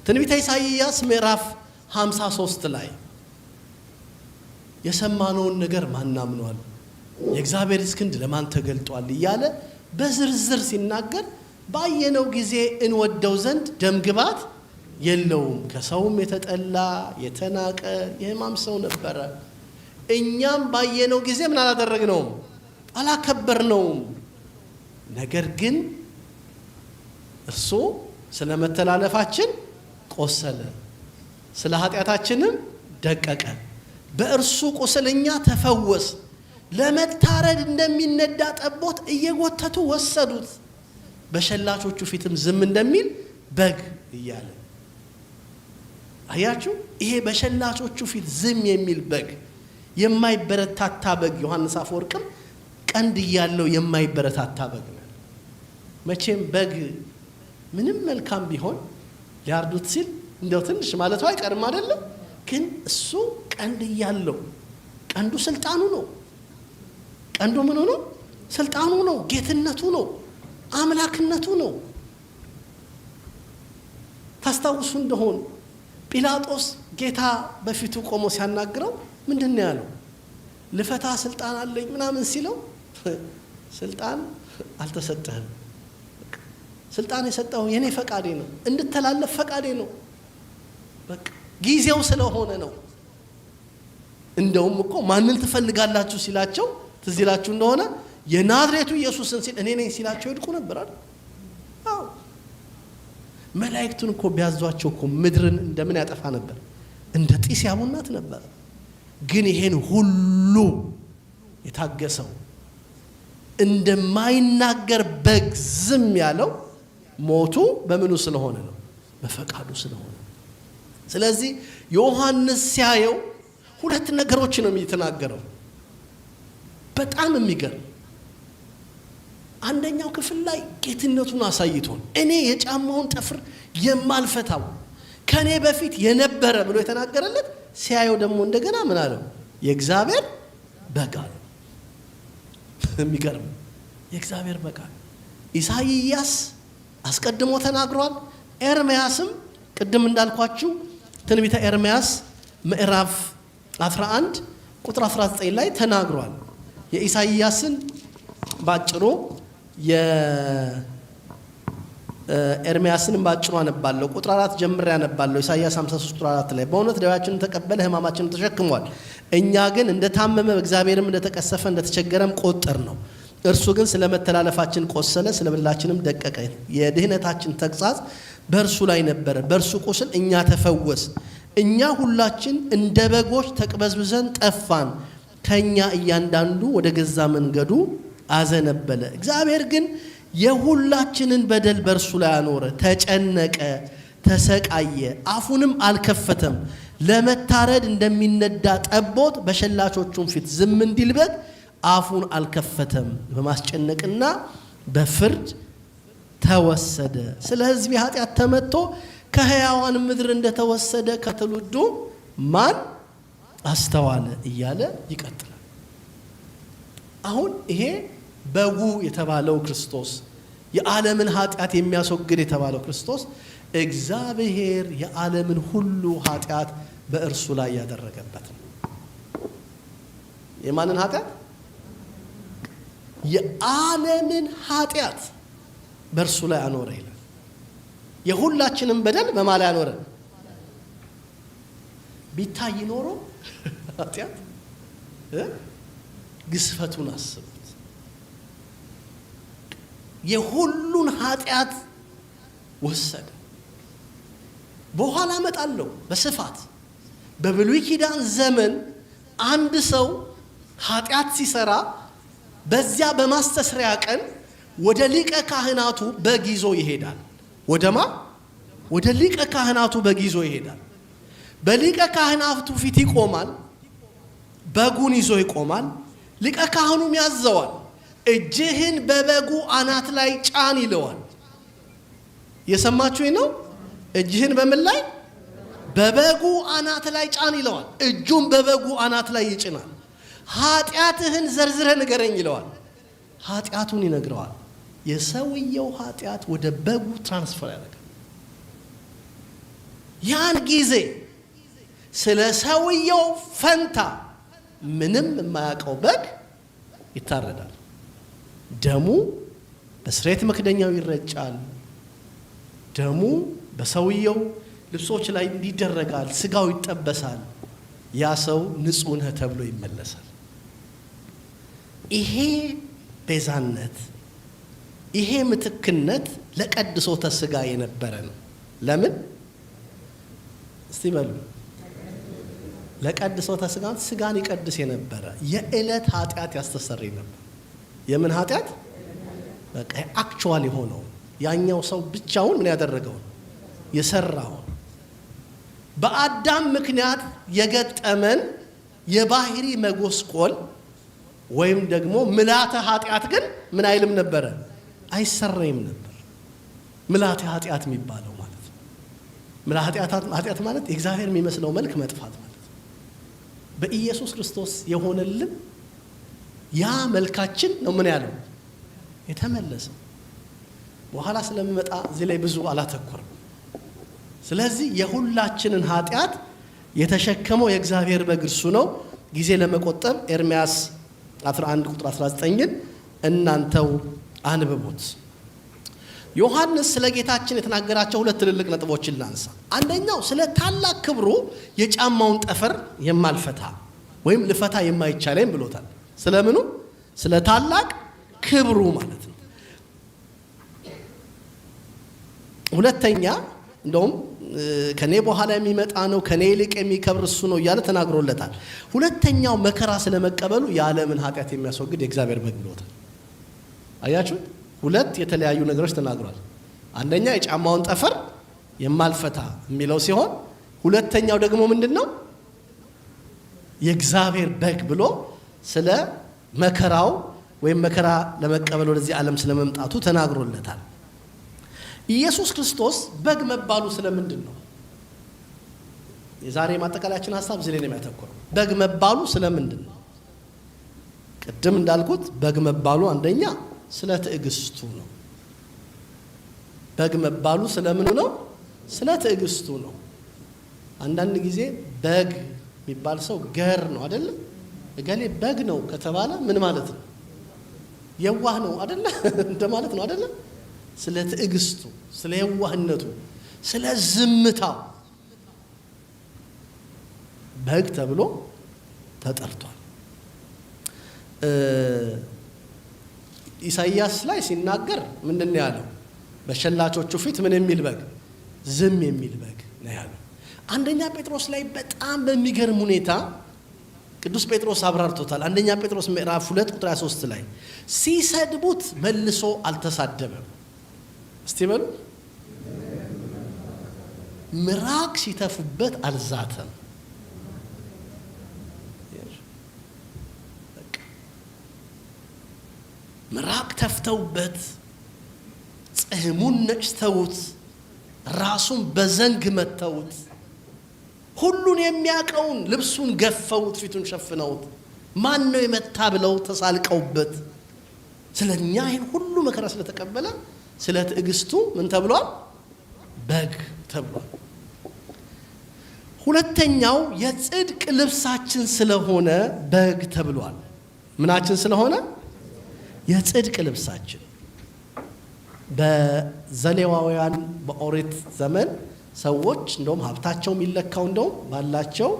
ትንቢተ ኢሳይያስ ምዕራፍ 53 ላይ የሰማነውን ነገር ማን አምኗል? የእግዚአብሔር ክንድ ለማን ተገልጧል? እያለ በዝርዝር ሲናገር ባየነው ጊዜ እንወደው ዘንድ ደምግባት የለውም፣ ከሰውም የተጠላ የተናቀ የሕማም ሰው ነበረ። እኛም ባየነው ጊዜ ምን አላደረግነውም? አላከበርነውም። ነገር ግን እርሱ ስለ መተላለፋችን ቆሰለ፣ ስለ ኃጢአታችንም ደቀቀ። በእርሱ ቁስል እኛ ተፈወስ። ለመታረድ እንደሚነዳ ጠቦት እየጎተቱ ወሰዱት፣ በሸላቾቹ ፊትም ዝም እንደሚል በግ እያለ። አያችሁ፣ ይሄ በሸላቾቹ ፊት ዝም የሚል በግ፣ የማይበረታታ በግ። ዮሐንስ አፈወርቅም ቀንድ እያለው የማይበረታታ በግ ነው። መቼም በግ ምንም መልካም ቢሆን ሊያርዱት ሲል እንደው ትንሽ ማለቱ አይቀርም አይደለም? ግን እሱ ቀንድ እያለው፣ ቀንዱ ስልጣኑ ነው። ቀንዱ ምኑ ነው? ስልጣኑ ነው፣ ጌትነቱ ነው፣ አምላክነቱ ነው። ታስታውሱ እንደሆን ጲላጦስ ጌታ በፊቱ ቆሞ ሲያናግረው ምንድን ነው ያለው? ልፈታ ስልጣን አለኝ ምናምን ሲለው ስልጣን አልተሰጠህም፣ ስልጣን የሰጠው የኔ ፈቃዴ ነው፣ እንድተላለፍ ፈቃዴ ነው፣ በቃ ጊዜው ስለሆነ ነው። እንደውም እኮ ማንን ትፈልጋላችሁ ሲላቸው ትዝ ይላችሁ እንደሆነ የናዝሬቱ ኢየሱስን ሲል እኔ ነኝ ሲላቸው ይድቁ ነበር አይደል? አዎ። መላእክቱን እኮ ቢያዟቸው እኮ ምድርን እንደምን ያጠፋ ነበር? እንደ ጢስ ያሙናት ነበር። ግን ይሄን ሁሉ የታገሰው እንደማይናገር በግ ዝም ያለው ሞቱ በምኑ ስለሆነ ነው? በፈቃዱ ስለሆነ። ስለዚህ ዮሐንስ ሲያየው ሁለት ነገሮች ነው የሚተናገረው። በጣም የሚገርም አንደኛው ክፍል ላይ ጌትነቱን አሳይቶን እኔ የጫማውን ጠፍር የማልፈታው ከኔ በፊት የነበረ ብሎ የተናገረለት ሲያየው ደግሞ እንደገና ምን አለው? የእግዚአብሔር በግ አለ። የሚገርም የእግዚአብሔር በግ አለ። ኢሳይያስ አስቀድሞ ተናግሯል። ኤርምያስም ቅድም እንዳልኳችሁ ትንቢተ ኤርምያስ ምዕራፍ 11 ቁጥር 19 ላይ ተናግሯል። የኢሳይያስን ባጭሩ የኤርምያስን ባጭሩ አነባለሁ። ቁጥር 4 ጀምሬ አነባለሁ። ኢሳይያስ 53 ቁጥር 4 ላይ በእውነት ደዌያችንን ተቀበለ ሕማማችንን ተሸክሟል፣ እኛ ግን እንደታመመ በእግዚአብሔርም እንደተቀሰፈ እንደተቸገረም ቆጠር ነው። እርሱ ግን ስለ መተላለፋችን ቆሰለ፣ ስለ በደላችንም ደቀቀ። የድህነታችን ተግሣጽ በእርሱ ላይ ነበረ፣ በእርሱ ቁስል እኛ ተፈወስ። እኛ ሁላችን እንደ በጎች ተቅበዝብዘን ጠፋን፣ ከኛ እያንዳንዱ ወደ ገዛ መንገዱ አዘነበለ። እግዚአብሔር ግን የሁላችንን በደል በእርሱ ላይ አኖረ። ተጨነቀ፣ ተሰቃየ፣ አፉንም አልከፈተም። ለመታረድ እንደሚነዳ ጠቦት በሸላቾቹም ፊት ዝም እንዲል በግ አፉን አልከፈተም። በማስጨነቅና በፍርድ ተወሰደ። ስለ ሕዝቤ ኃጢአት ተመትቶ ከሕያዋን ምድር እንደተወሰደ ከትውልዱ ማን አስተዋለ እያለ ይቀጥላል። አሁን ይሄ በጉ የተባለው ክርስቶስ፣ የዓለምን ኃጢአት የሚያስወግድ የተባለው ክርስቶስ እግዚአብሔር የዓለምን ሁሉ ኃጢአት በእርሱ ላይ ያደረገበት ነው። የማንን ኃጢአት? የዓለምን ኃጢአት በእርሱ ላይ አኖረ ይላል። የሁላችንም በደል በማን ላይ አኖረ? ቢታይ ኖሮ ኃጢአት ግዝፈቱን አስቡት። የሁሉን ኃጢአት ወሰደ። በኋላ እመጣለሁ በስፋት። በብሉይ ኪዳን ዘመን አንድ ሰው ኃጢአት ሲሰራ በዚያ በማስተስሪያ ቀን ወደ ሊቀ ካህናቱ በግ ይዞ ይሄዳል። ወደማ? ወደ ሊቀ ካህናቱ በግ ይዞ ይሄዳል። በሊቀ ካህናቱ ፊት ይቆማል። በጉን ይዞ ይቆማል። ሊቀ ካህኑም ያዘዋል። እጅህን በበጉ አናት ላይ ጫን ይለዋል። የሰማችሁኝ ነው? እጅህን በምን ላይ? በበጉ አናት ላይ ጫን ይለዋል። እጁን በበጉ አናት ላይ ይጭናል። ኃጢአትህን ዘርዝረህ ንገረኝ ይለዋል። ኃጢአቱን ይነግረዋል። የሰውየው ኃጢአት ወደ በጉ ትራንስፈር ያደርጋል። ያን ጊዜ ስለ ሰውየው ፈንታ ምንም የማያውቀው በግ ይታረዳል። ደሙ በስርየት መክደኛው ይረጫል። ደሙ በሰውየው ልብሶች ላይ ይደረጋል። ስጋው ይጠበሳል። ያ ሰው ንጹሕ ነህ ተብሎ ይመለሳል። ይሄ ቤዛነት፣ ይሄ ምትክነት ለቀድሶተ ስጋ የነበረ ነው። ለምን? እስቲ በሉ። ለቀድሶተ ስጋ ስጋን ይቀድስ የነበረ የዕለት ኃጢአት ያስተሰርይ ነበር። የምን ኃጢአት? በቃ አክቹዋል የሆነው ያኛው ሰው ብቻውን ምን ያደረገው የሰራው። በአዳም ምክንያት የገጠመን የባህሪ መጎስቆል ወይም ደግሞ ምላተ ኃጢአት ግን ምን አይልም ነበረ? አይሰረይም ነበር። ምላተ ኃጢአት የሚባለው ማለት ነው። ምላተ ኃጢአት ማለት የእግዚአብሔር የሚመስለው መልክ መጥፋት ማለት ነው። በኢየሱስ ክርስቶስ የሆነልን ያ መልካችን ነው ምን ያለው የተመለሰው። በኋላ ስለሚመጣ እዚህ ላይ ብዙ አላተኮርም። ስለዚህ የሁላችንን ኃጢአት የተሸከመው የእግዚአብሔር በግ እርሱ ነው። ጊዜ ለመቆጠብ ኤርምያስ 11 ቁጥር 19ን እናንተው አንብቡት። ዮሐንስ ስለ ጌታችን የተናገራቸው ሁለት ትልልቅ ነጥቦችን ላንሳ። አንደኛው ስለ ታላቅ ክብሩ የጫማውን ጠፈር የማልፈታ ወይም ልፈታ የማይቻለኝ ብሎታል። ስለምኑ? ስለ ታላቅ ክብሩ ማለት ነው። ሁለተኛ እንደውም ከኔ በኋላ የሚመጣ ነው፣ ከኔ ይልቅ የሚከብር እሱ ነው እያለ ተናግሮለታል። ሁለተኛው መከራ ስለመቀበሉ የዓለምን ኃጢአት የሚያስወግድ የእግዚአብሔር በግ ብሎታል። አያችሁ፣ ሁለት የተለያዩ ነገሮች ተናግሯል። አንደኛ የጫማውን ጠፈር የማልፈታ የሚለው ሲሆን፣ ሁለተኛው ደግሞ ምንድነው? የእግዚአብሔር በግ ብሎ ስለ መከራው ወይም መከራ ለመቀበል ወደዚህ ዓለም ስለመምጣቱ ተናግሮለታል። ኢየሱስ ክርስቶስ በግ መባሉ ስለምንድን ነው? የዛሬ ማጠቃለያችን ሐሳብ እዚህ ላይ ነው የሚያተኩረው። በግ መባሉ ስለምንድን ነው? ቅድም እንዳልኩት በግ መባሉ አንደኛ ስለ ትዕግስቱ ነው። በግ መባሉ ስለምኑ ነው? ስለ ትዕግስቱ ነው። አንዳንድ ጊዜ በግ የሚባል ሰው ገር ነው አይደለ? እገሌ በግ ነው ከተባለ ምን ማለት ነው? የዋህ ነው አይደለ? እንደማለት ነው አይደለ? ስለ ትዕግስቱ፣ ስለ የዋህነቱ፣ ስለ ዝምታው በግ ተብሎ ተጠርቷል። ኢሳይያስ ላይ ሲናገር ምንድን ነው ያለው? በሸላቾቹ ፊት ምን የሚል በግ? ዝም የሚል በግ ነው ያለው። አንደኛ ጴጥሮስ ላይ በጣም በሚገርም ሁኔታ ቅዱስ ጴጥሮስ አብራርቶታል። አንደኛ ጴጥሮስ ምዕራፍ 2 ቁጥር 23 ላይ ሲሰድቡት መልሶ አልተሳደበም። እስቲ በሉ፣ ምራቅ ሲተፉበት አልዛተም። ምራቅ ተፍተውበት፣ ጽሕሙን ነጭተውት፣ ራሱን በዘንግ መተውት፣ ሁሉን የሚያውቀውን ልብሱን ገፈውት፣ ፊቱን ሸፍነውት፣ ማን ነው የመታ ብለው ተሳልቀውበት፣ ስለኛ ይህን ሁሉ መከራ ስለተቀበለ ስለ ትዕግስቱ ምን ተብሏል? በግ ተብሏል። ሁለተኛው የጽድቅ ልብሳችን ስለሆነ በግ ተብሏል። ምናችን ስለሆነ? የጽድቅ ልብሳችን። በዘሌዋውያን በኦሪት ዘመን ሰዎች እንደውም ሀብታቸው የሚለካው እንደውም ባላቸው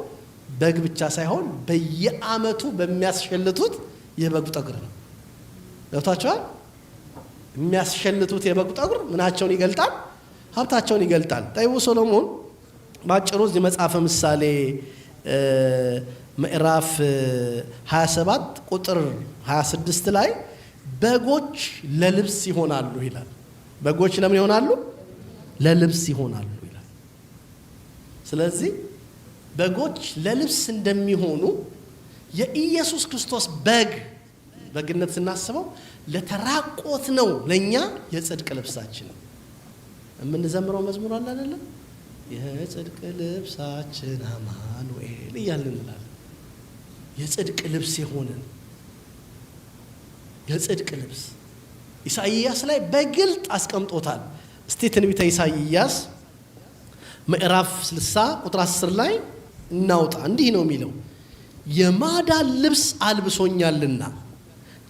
በግ ብቻ ሳይሆን በየዓመቱ በሚያስሸልቱት የበጉ ጠጉር ነው። ገብታችኋል? የሚያስሸልቱት የበጉ ጠጉር ምናቸውን ይገልጣል? ሀብታቸውን ይገልጣል። ጠቢቡ ሰሎሞን ባጭሩ እዚህ መጽሐፈ ምሳሌ ምዕራፍ 27 ቁጥር 26 ላይ በጎች ለልብስ ይሆናሉ ይላል። በጎች ለምን ይሆናሉ? ለልብስ ይሆናሉ ይላል። ስለዚህ በጎች ለልብስ እንደሚሆኑ የኢየሱስ ክርስቶስ በግነት ስናስበው ለተራቆት ነው ለኛ የጽድቅ ልብሳችን ነው። የምንዘምረው መዝሙር አለ አይደለም? የጽድቅ ልብሳችን አማኑኤል እያልን እንላለን። የጽድቅ ልብስ የሆነን የጽድቅ ልብስ ኢሳይያስ ላይ በግልጥ አስቀምጦታል። እስቲ ትንቢተ ኢሳይያስ ምዕራፍ 60 ቁጥር 10 ላይ እናውጣ። እንዲህ ነው የሚለው፣ የማዳን ልብስ አልብሶኛልና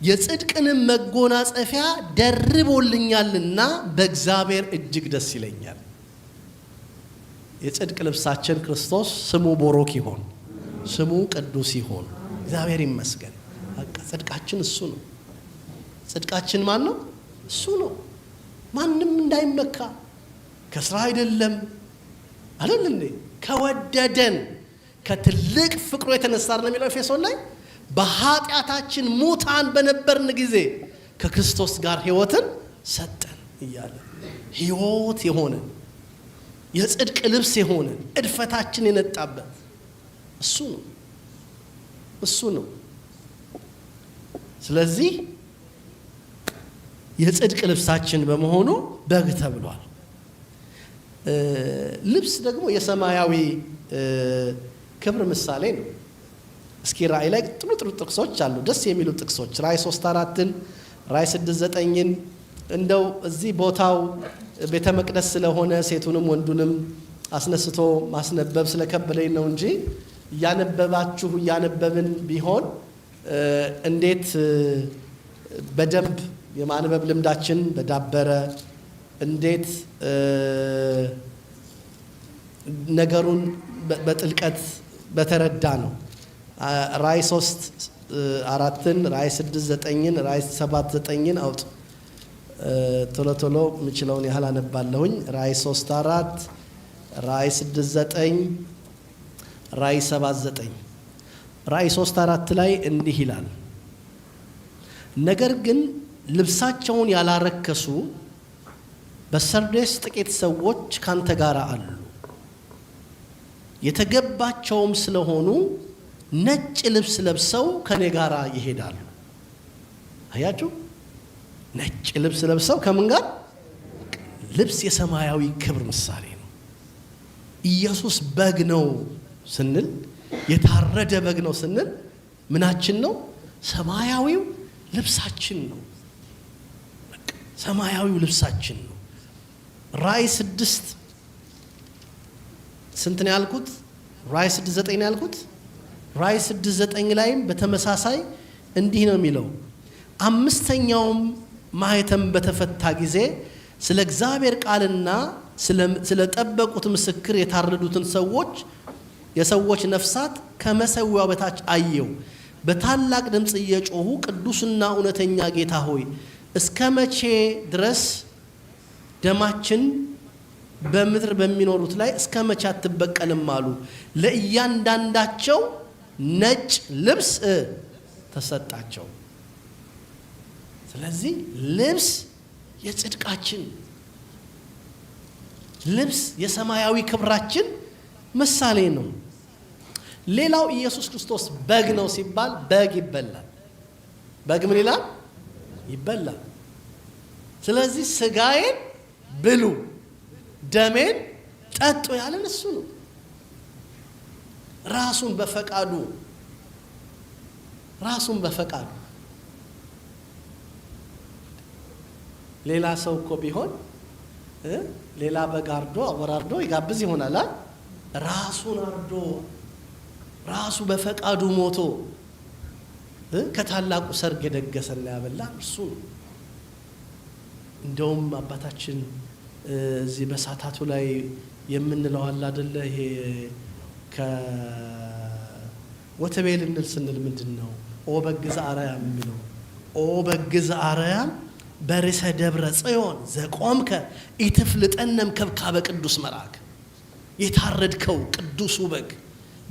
የጽድቅንም መጎናጸፊያ ደርቦልኛልና በእግዚአብሔር እጅግ ደስ ይለኛል። የጽድቅ ልብሳችን ክርስቶስ ስሙ ቦሮክ ይሆን፣ ስሙ ቅዱስ ይሆን። እግዚአብሔር ይመስገን። በቃ ጽድቃችን እሱ ነው። ጽድቃችን ማን ነው? እሱ ነው። ማንም እንዳይመካ ከስራ አይደለም አይደል እንዴ? ከወደደን ከትልቅ ፍቅሩ የተነሳ ነው የሚለው ኤፌሶን ላይ በኃጢአታችን ሙታን በነበርን ጊዜ ከክርስቶስ ጋር ሕይወትን ሰጠን እያለ ሕይወት የሆነን የጽድቅ ልብስ የሆነን እድፈታችን የነጣበት እሱ ነው። እሱ ነው። ስለዚህ የጽድቅ ልብሳችን በመሆኑ በግ ተብሏል። ልብስ ደግሞ የሰማያዊ ክብር ምሳሌ ነው። እስኪ ራእይ ላይ ጥሩ ጥቅሶች አሉ፣ ደስ የሚሉ ጥቅሶች። ራእይ 3:4 ራእይ 6:9 እንደው እዚህ ቦታው ቤተ መቅደስ ስለሆነ ሴቱንም ወንዱንም አስነስቶ ማስነበብ ስለከበለኝ ነው እንጂ እያነበብን ቢሆን እንዴት በደንብ የማንበብ ልምዳችን በዳበረ እንዴት ነገሩን በጥልቀት በተረዳ ነው። ራእይ 3:4 ራእይ 6:9 ራእይ 7:9 አውጥ። ቶሎ የምችለውን ያህል አነባለሁኝ። ራእይ 3:4 ራእይ 6:9 ራእይ 7:9 ራእይ 3:4 ላይ እንዲህ ይላል፣ ነገር ግን ልብሳቸውን ያላረከሱ በሰርዴስ ጥቂት ሰዎች ካንተ ጋር አሉ፣ የተገባቸውም ስለሆኑ ነጭ ልብስ ለብሰው ከኔ ጋር ይሄዳሉ። አያችሁ? ነጭ ልብስ ለብሰው ከምን ጋር? ልብስ የሰማያዊ ክብር ምሳሌ ነው። ኢየሱስ በግ ነው ስንል፣ የታረደ በግ ነው ስንል ምናችን ነው? ሰማያዊው ልብሳችን ነው። ሰማያዊው ልብሳችን ነው። ራእይ 6 ስንት ነው ያልኩት? ራእይ 6:9 ነው ያልኩት። ራእይ 6:9 ላይም በተመሳሳይ እንዲህ ነው የሚለው፣ አምስተኛውም ማኅተም በተፈታ ጊዜ ስለ እግዚአብሔር ቃልና ስለ ጠበቁት ምስክር የታረዱትን ሰዎች የሰዎች ነፍሳት ከመሠዊያው በታች አየው። በታላቅ ድምፅ እየጮሁ ቅዱስና እውነተኛ ጌታ ሆይ እስከ መቼ ድረስ ደማችን በምድር በሚኖሩት ላይ እስከ መቼ አትበቀልም አሉ። ለእያንዳንዳቸው ነጭ ልብስ ተሰጣቸው። ስለዚህ ልብስ የጽድቃችን፣ ልብስ የሰማያዊ ክብራችን ምሳሌ ነው። ሌላው ኢየሱስ ክርስቶስ በግ ነው ሲባል በግ ይበላል። በግ ምን ይላል? ይበላል። ስለዚህ ስጋዬን ብሉ ደሜን ጠጡ ያለን እሱ ነው። ራሱን በፈቃዱ ሌላ ሰው እኮ ቢሆን ሌላ በግ አርዶ አወራርዶ ይጋብዝ ይሆናል። ራሱን አርዶ ራሱ በፈቃዱ ሞቶ ከታላቁ ሰርግ የደገሰና ያበላ እርሱ ነው። እንደውም አባታችን እዚህ በሳታቱ ላይ የምንለው አለ አይደለ? ይሄ ከወተቤል እንል ስንል ምንድነው? ኦ በግዝ አርያም የሚለው ኦ በግዝ አርያም በርዕሰ ደብረ ጽዮን ዘቆምከ ኢትፍልጠነም ከብካበ ቅዱስ መልአክ። የታረድከው ቅዱሱ በግ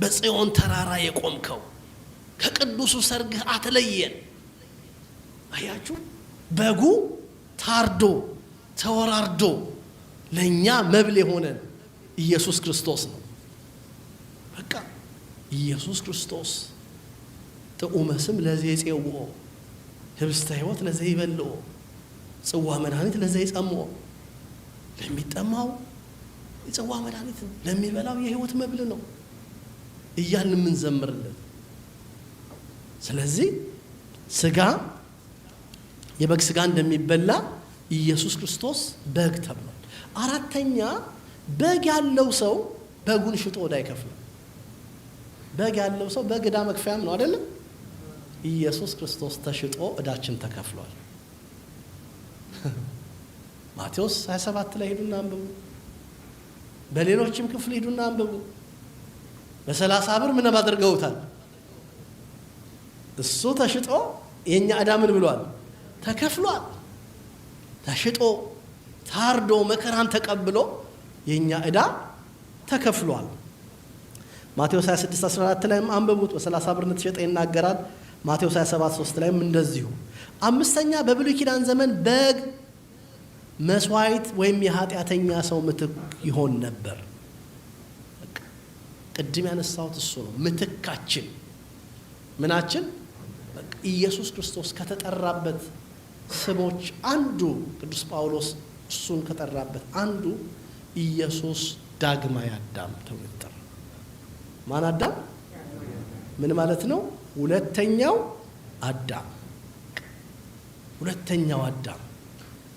በጽዮን ተራራ የቆምከው ከቅዱሱ ሰርግህ አትለየን። አያችሁ? በጉ ታርዶ ተወራርዶ ለኛ መብል የሆነን ኢየሱስ ክርስቶስ ነው። በቃ ኢየሱስ ክርስቶስ ጥዑመ ስም ለዘይ ጽውኦ ህብስተ ሕይወት ለዘይ ይበልኦ ጽዋ መድኃኒት ለዘይ ጸምኦ። ለሚጠማው የጽዋ መድኃኒት ነው፣ ለሚበላው የሕይወት መብል ነው እያልን የምንዘምርልን። ስለዚህ ስጋ የበግ ስጋ እንደሚበላ ኢየሱስ ክርስቶስ በግ ተብሏል። አራተኛ በግ ያለው ሰው በጉን ሽጦ ዕዳ ይከፍላል። በግ ያለው ሰው በግ ዕዳ መክፈያም ነው አይደለም? ኢየሱስ ክርስቶስ ተሽጦ ዕዳችን ተከፍሏል። ማቴዎስ 27 ላይ ሄዱና አንብቡ። በሌሎችም ክፍል ሄዱና አንብቡ። በ30 ብር ምን አድርገውታል? እሱ ተሽጦ የኛ ዕዳ ምን ብሏል? ተከፍሏል። ተሽጦ ታርዶ መከራን ተቀብሎ የኛ ዕዳ ተከፍሏል። ማቴዎስ 26:14 ላይም አንብቡት። በ30 ብር እንደተሸጠ ይናገራል። ማቴዎስ 27:3 ላይም እንደዚሁ። አምስተኛ በብሉይ ኪዳን ዘመን በግ መስዋዕት ወይም የኃጢአተኛ ሰው ምትክ ይሆን ነበር። ቅድም ያነሳሁት እሱ ነው። ምትካችን ምናችን? ኢየሱስ ክርስቶስ ከተጠራበት ስሞች አንዱ ቅዱስ ጳውሎስ እሱን ከጠራበት አንዱ ኢየሱስ ዳግማዊ አዳም ተብሎ ይጠራል። ማን አዳም? ምን ማለት ነው? ሁለተኛው አዳም። ሁለተኛው አዳም።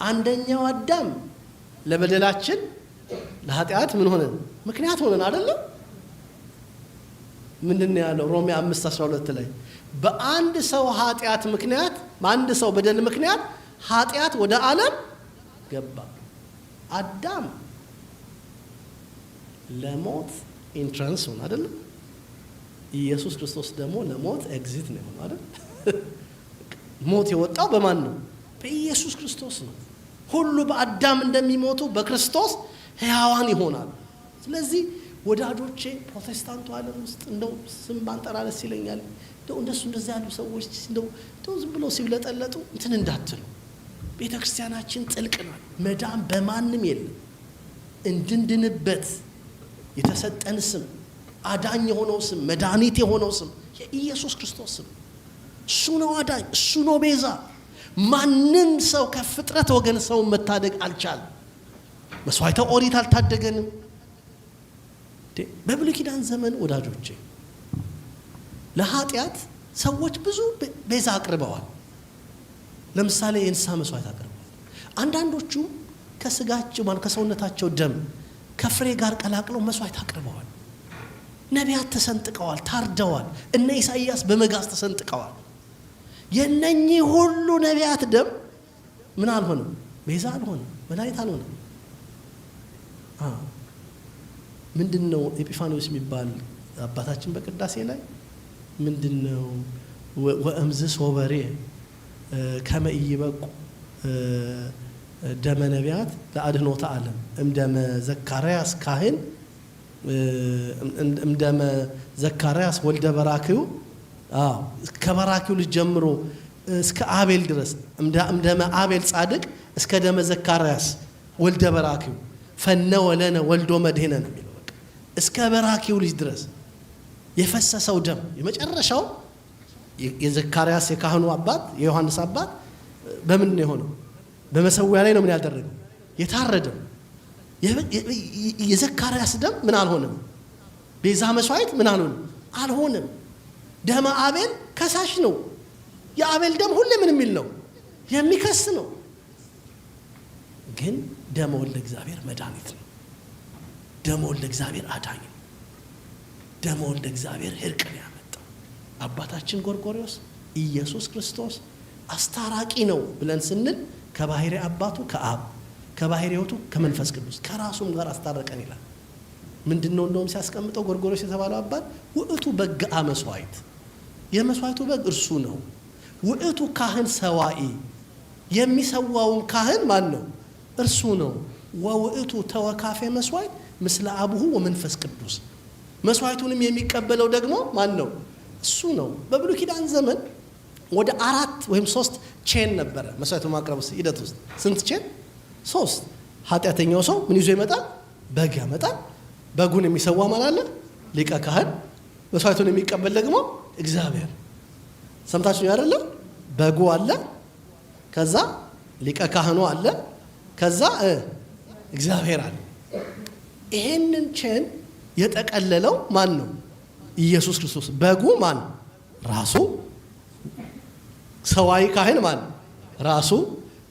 አንደኛው አዳም ለበደላችን ለኃጢአት ምን ሆነን? ምክንያት ሆነን አይደለም? ምንድነው ያለው? ሮሜ 5:12 ላይ በአንድ ሰው ኃጢአት ምክንያት፣ በአንድ ሰው በደል ምክንያት ኃጢአት ወደ ዓለም ገባ። አዳም ለሞት ኢንትራንስ ሆነ አይደል? ኢየሱስ ክርስቶስ ደግሞ ለሞት ኤግዚት ነው ሆነ አይደል? ሞት የወጣው በማን ነው? በኢየሱስ ክርስቶስ ነው። ሁሉ በአዳም እንደሚሞቱ በክርስቶስ ሕያዋን ይሆናል። ስለዚህ ወዳጆቼ ፕሮቴስታንቱ ዓለም ውስጥ እንደው ስም ባንጠራ ደስ ይለኛል። እንደው እንደዛ ያሉ ሰዎች እንደው ዝም ብሎ ሲብለጠለጡ እንትን እንዳትሉ። ቤተ ክርስቲያናችን ጥልቅ ናት። መዳን በማንም የለም። እንድንድንበት የተሰጠን ስም፣ አዳኝ የሆነው ስም፣ መድኃኒት የሆነው ስም የኢየሱስ ክርስቶስ ስም። እሱ ነው አዳኝ፣ እሱ ነው ቤዛ። ማንም ሰው ከፍጥረት ወገን ሰውን መታደግ አልቻለም። መስዋዕተ ኦሪት አልታደገንም። በብሉይ ኪዳን ዘመን ወዳጆቼ ለኃጢአት ሰዎች ብዙ ቤዛ አቅርበዋል። ለምሳሌ የእንስሳ መስዋዕት አቅርበዋል። አንዳንዶቹ ከስጋቸው ከሰውነታቸው ደም ከፍሬ ጋር ቀላቅለው መስዋዕት አቅርበዋል። ነቢያት ተሰንጥቀዋል፣ ታርደዋል። እነ ኢሳይያስ በመጋዝ ተሰንጥቀዋል። የነኚህ ሁሉ ነቢያት ደም ምን አልሆነም? ቤዛ አልሆነም፣ መድኃኒት አልሆነም። ምንድነው ኤጲፋኒዎስ የሚባል አባታችን በቅዳሴ ላይ ምንድነው ወእምዝስ ወበሬ ከመ ኢይበቁ ደመ ነቢያት ለአድኅኖተ ዓለም እምደመ ዘካርያስ ካህን እምደመ ዘካርያስ ወልደ በራክዩ ከበራክዩ ልጅ ጀምሮ እስከ አቤል ድረስ እምደመ አቤል ጻድቅ እስከ ደመ ዘካርያስ ወልደ በራክዩ ፈነወ ለነ ወልዶ መድኅነ ነው የሚለው። እስከ በራክዩ ልጅ ድረስ የፈሰሰው ደም የመጨረሻው የዘካርያስ የካህኑ አባት የዮሐንስ አባት በምን ነው የሆነው? በመሰዊያ ላይ ነው ምን ያደረገው? የታረደው። የዘካርያስ ደም ምን አልሆነም? ቤዛ መስዋዕት ምን አልሆነም። ደመ አቤል ከሳሽ ነው። የአቤል ደም ሁሌ ምን የሚል ነው? የሚከስ ነው። ግን ደመ ወልደ እግዚአብሔር መድኃኒት ነው። ደመ ወልደ እግዚአብሔር አዳኝ ነው። ደመ ወልደ እግዚአብሔር እርቅን ያመጣው አባታችን ጎርጎርዮስ ኢየሱስ ክርስቶስ አስታራቂ ነው ብለን ስንል ከባህሪ አባቱ ከአብ ከባህሪ ሕይወቱ ከመንፈስ ቅዱስ ከራሱም ጋር አስታረቀን ይላል። ምንድነው እንደውም ሲያስቀምጠው ጎርጎርዮስ የተባለው አባት ውእቱ በግአ መስዋዕት፣ የመስዋዕቱ በግ እርሱ ነው። ውእቱ ካህን ሰዋኢ፣ የሚሰዋውን ካህን ማን ነው? እርሱ ነው። ወውእቱ ተወካፌ መስዋዕት ምስለ አቡሁ ወመንፈስ ቅዱስ፣ መስዋዕቱንም የሚቀበለው ደግሞ ማን ነው? እሱ ነው። በብሉይ ኪዳን ዘመን ወደ 4 ወይም 3 ቼን ነበረ መስዋዕቱ ማቅረብ ሂደት ውስጥ። ስንት ቼን? 3። ኃጢአተኛው ሰው ምን ይዞ ይመጣል? በግ ያመጣል። በጉን የሚሰዋ ማን አለ? ሊቀ ካህን። መስዋዕቱን የሚቀበል ደግሞ እግዚአብሔር። ሰምታችሁ አይደለ? በጉ አለ፣ ከዛ ሊቀ ካህኑ አለ፣ ከዛ እግዚአብሔር አለ። ይሄንን ቼን የጠቀለለው ማን ነው? ኢየሱስ ክርስቶስ። በጉ ማን? ራሱ። ሰዋይ ካህን ማን? ራሱ።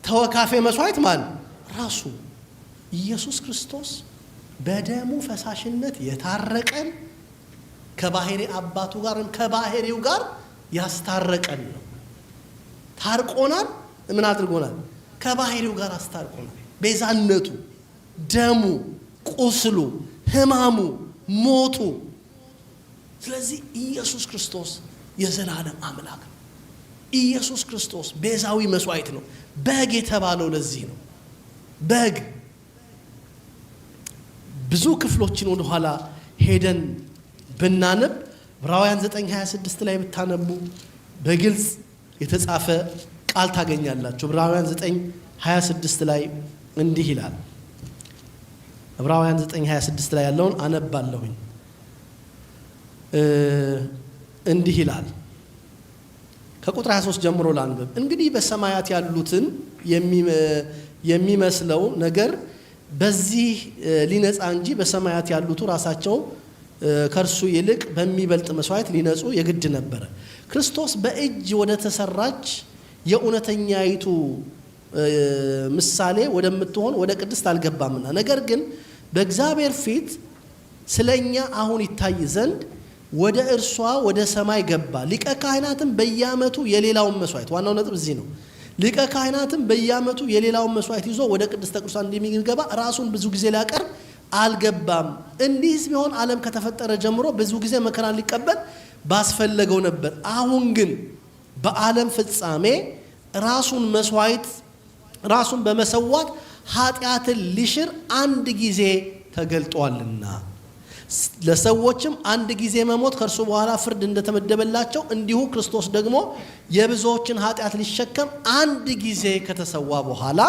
ተወካፌ መስዋዕት ማን? ራሱ። ኢየሱስ ክርስቶስ በደሙ ፈሳሽነት የታረቀን ከባህሪ አባቱ ጋር ከባህሪው ጋር ያስታረቀን ነው። ታርቆናል። ምን አድርጎናል? ከባህሪው ጋር አስታርቆናል። ቤዛነቱ፣ ደሙ፣ ቁስሉ፣ ሕማሙ፣ ሞቱ። ስለዚህ ኢየሱስ ክርስቶስ የዘላለም አምላክ ነው። ኢየሱስ ክርስቶስ ቤዛዊ መስዋዕት ነው። በግ የተባለው ለዚህ ነው። በግ ብዙ ክፍሎችን ወደ ኋላ ሄደን ብናነብ ዕብራውያን 9:26 ላይ ብታነቡ በግልጽ የተጻፈ ቃል ታገኛላችሁ። ዕብራውያን 9:26 ላይ እንዲህ ይላል። ዕብራውያን 9:26 ላይ ያለውን አነባለሁኝ። እንዲህ ይላል። ከቁጥር 23 ጀምሮ ላንብብ። እንግዲህ በሰማያት ያሉትን የሚመስለው ነገር በዚህ ሊነጻ እንጂ በሰማያት ያሉት ራሳቸው ከእርሱ ይልቅ በሚበልጥ መስዋዕት ሊነጹ የግድ ነበረ። ክርስቶስ በእጅ ወደ ተሰራች የእውነተኛይቱ ምሳሌ ወደምትሆን ወደ ቅድስት አልገባምና፣ ነገር ግን በእግዚአብሔር ፊት ስለኛ አሁን ይታይ ዘንድ ወደ እርሷ ወደ ሰማይ ገባ። ሊቀ ካህናትም በየዓመቱ የሌላውን መስዋዕት፣ ዋናው ነጥብ እዚህ ነው። ሊቀ ካህናትም በየዓመቱ የሌላውን መስዋዕት ይዞ ወደ ቅድስተ ቅዱሳን እንደሚገባ ራሱን ብዙ ጊዜ ሊያቀርብ አልገባም። እንዲህስ ቢሆን ዓለም ከተፈጠረ ጀምሮ ብዙ ጊዜ መከራን ሊቀበል ባስፈለገው ነበር። አሁን ግን በዓለም ፍጻሜ ራሱን በመሰዋት ኃጢአትን ሊሽር አንድ ጊዜ ተገልጧልና ለሰዎችም አንድ ጊዜ መሞት ከእርሱ በኋላ ፍርድ እንደተመደበላቸው እንዲሁ ክርስቶስ ደግሞ የብዙዎችን ኃጢአት ሊሸከም አንድ ጊዜ ከተሰዋ በኋላ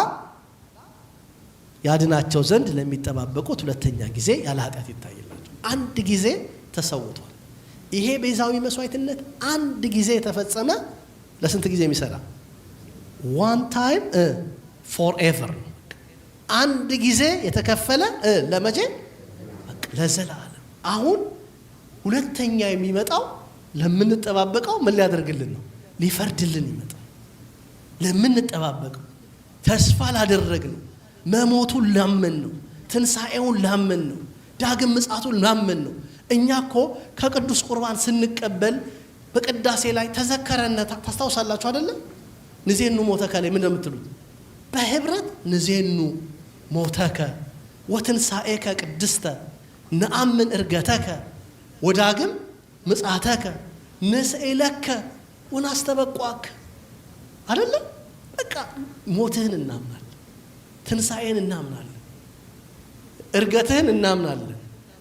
ያድናቸው ዘንድ ለሚጠባበቁት ሁለተኛ ጊዜ ያለ ኃጢአት ይታይላቸው። አንድ ጊዜ ተሰውቷል። ይሄ ቤዛዊ መስዋዕትነት አንድ ጊዜ የተፈጸመ ለስንት ጊዜ የሚሰራ? one time forever። አንድ ጊዜ የተከፈለ ለመቼ? ለዘላለም። አሁን ሁለተኛ የሚመጣው ለምንጠባበቀው ምን ሊያደርግልን ነው? ሊፈርድልን ይመጣል። ለምንጠባበቀው ተስፋ ላደረግነው መሞቱን ላመን ነው፣ ትንሣኤውን ላመን ነው፣ ዳግም ምጽአቱን ላመን ነው። እኛ እኮ ከቅዱስ ቁርባን ስንቀበል በቅዳሴ ላይ ተዘከረነ ታስታውሳላችሁ አይደለም? ንዜኑ ሞተከ ላይ ምን እንደምትሉት በህብረት ንዜኑ ሞተከ ወትንሣኤከ ቅድስተ ነአምን እርገተከ ወዳግም ምጽአተከ ንስእለከ ወናስተበቋከ አይደለም? በቃ ሞትህን እናምናለን፣ ትንሣኤን እናምናለን፣ እርገትህን እናምናለን፣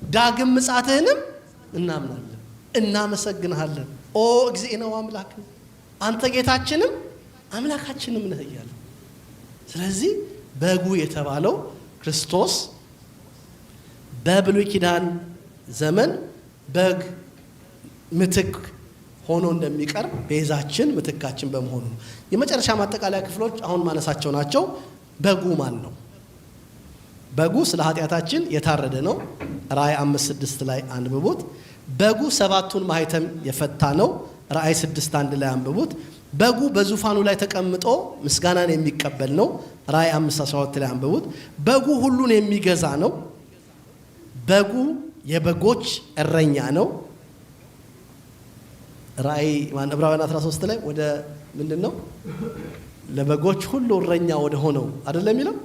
ዳግም ምጽአትህንም እናምናለን። እናመሰግንሃለን ኦ እግዚእነ ወአምላክ፣ አንተ ጌታችንም አምላካችንም ነህ እያለ። ስለዚህ በጉ የተባለው ክርስቶስ በብሉይ ኪዳን ዘመን በግ ምትክ ሆኖ እንደሚቀርብ ቤዛችን ምትካችን በመሆኑ ነው። የመጨረሻ ማጠቃለያ ክፍሎች አሁን ማነሳቸው ናቸው። በጉ ማን ነው? በጉ ስለ ኃጢአታችን የታረደ ነው። ራእይ 5:6 ላይ አንብቡት። በጉ 7ቱን ማኅተም የፈታ ነው። ራእይ 6:1 ላይ አንብቡት። በጉ በዙፋኑ ላይ ተቀምጦ ምስጋናን የሚቀበል ነው። ራእይ 5:12 ላይ አንብቡት። በጉ ሁሉን የሚገዛ ነው። በጉ የበጎች እረኛ ነው። ራእይ ዕብራውያን 13 ላይ ወደ ምንድነው ለበጎች ሁሉ እረኛ ወደ ሆነው አይደለም የሚለው?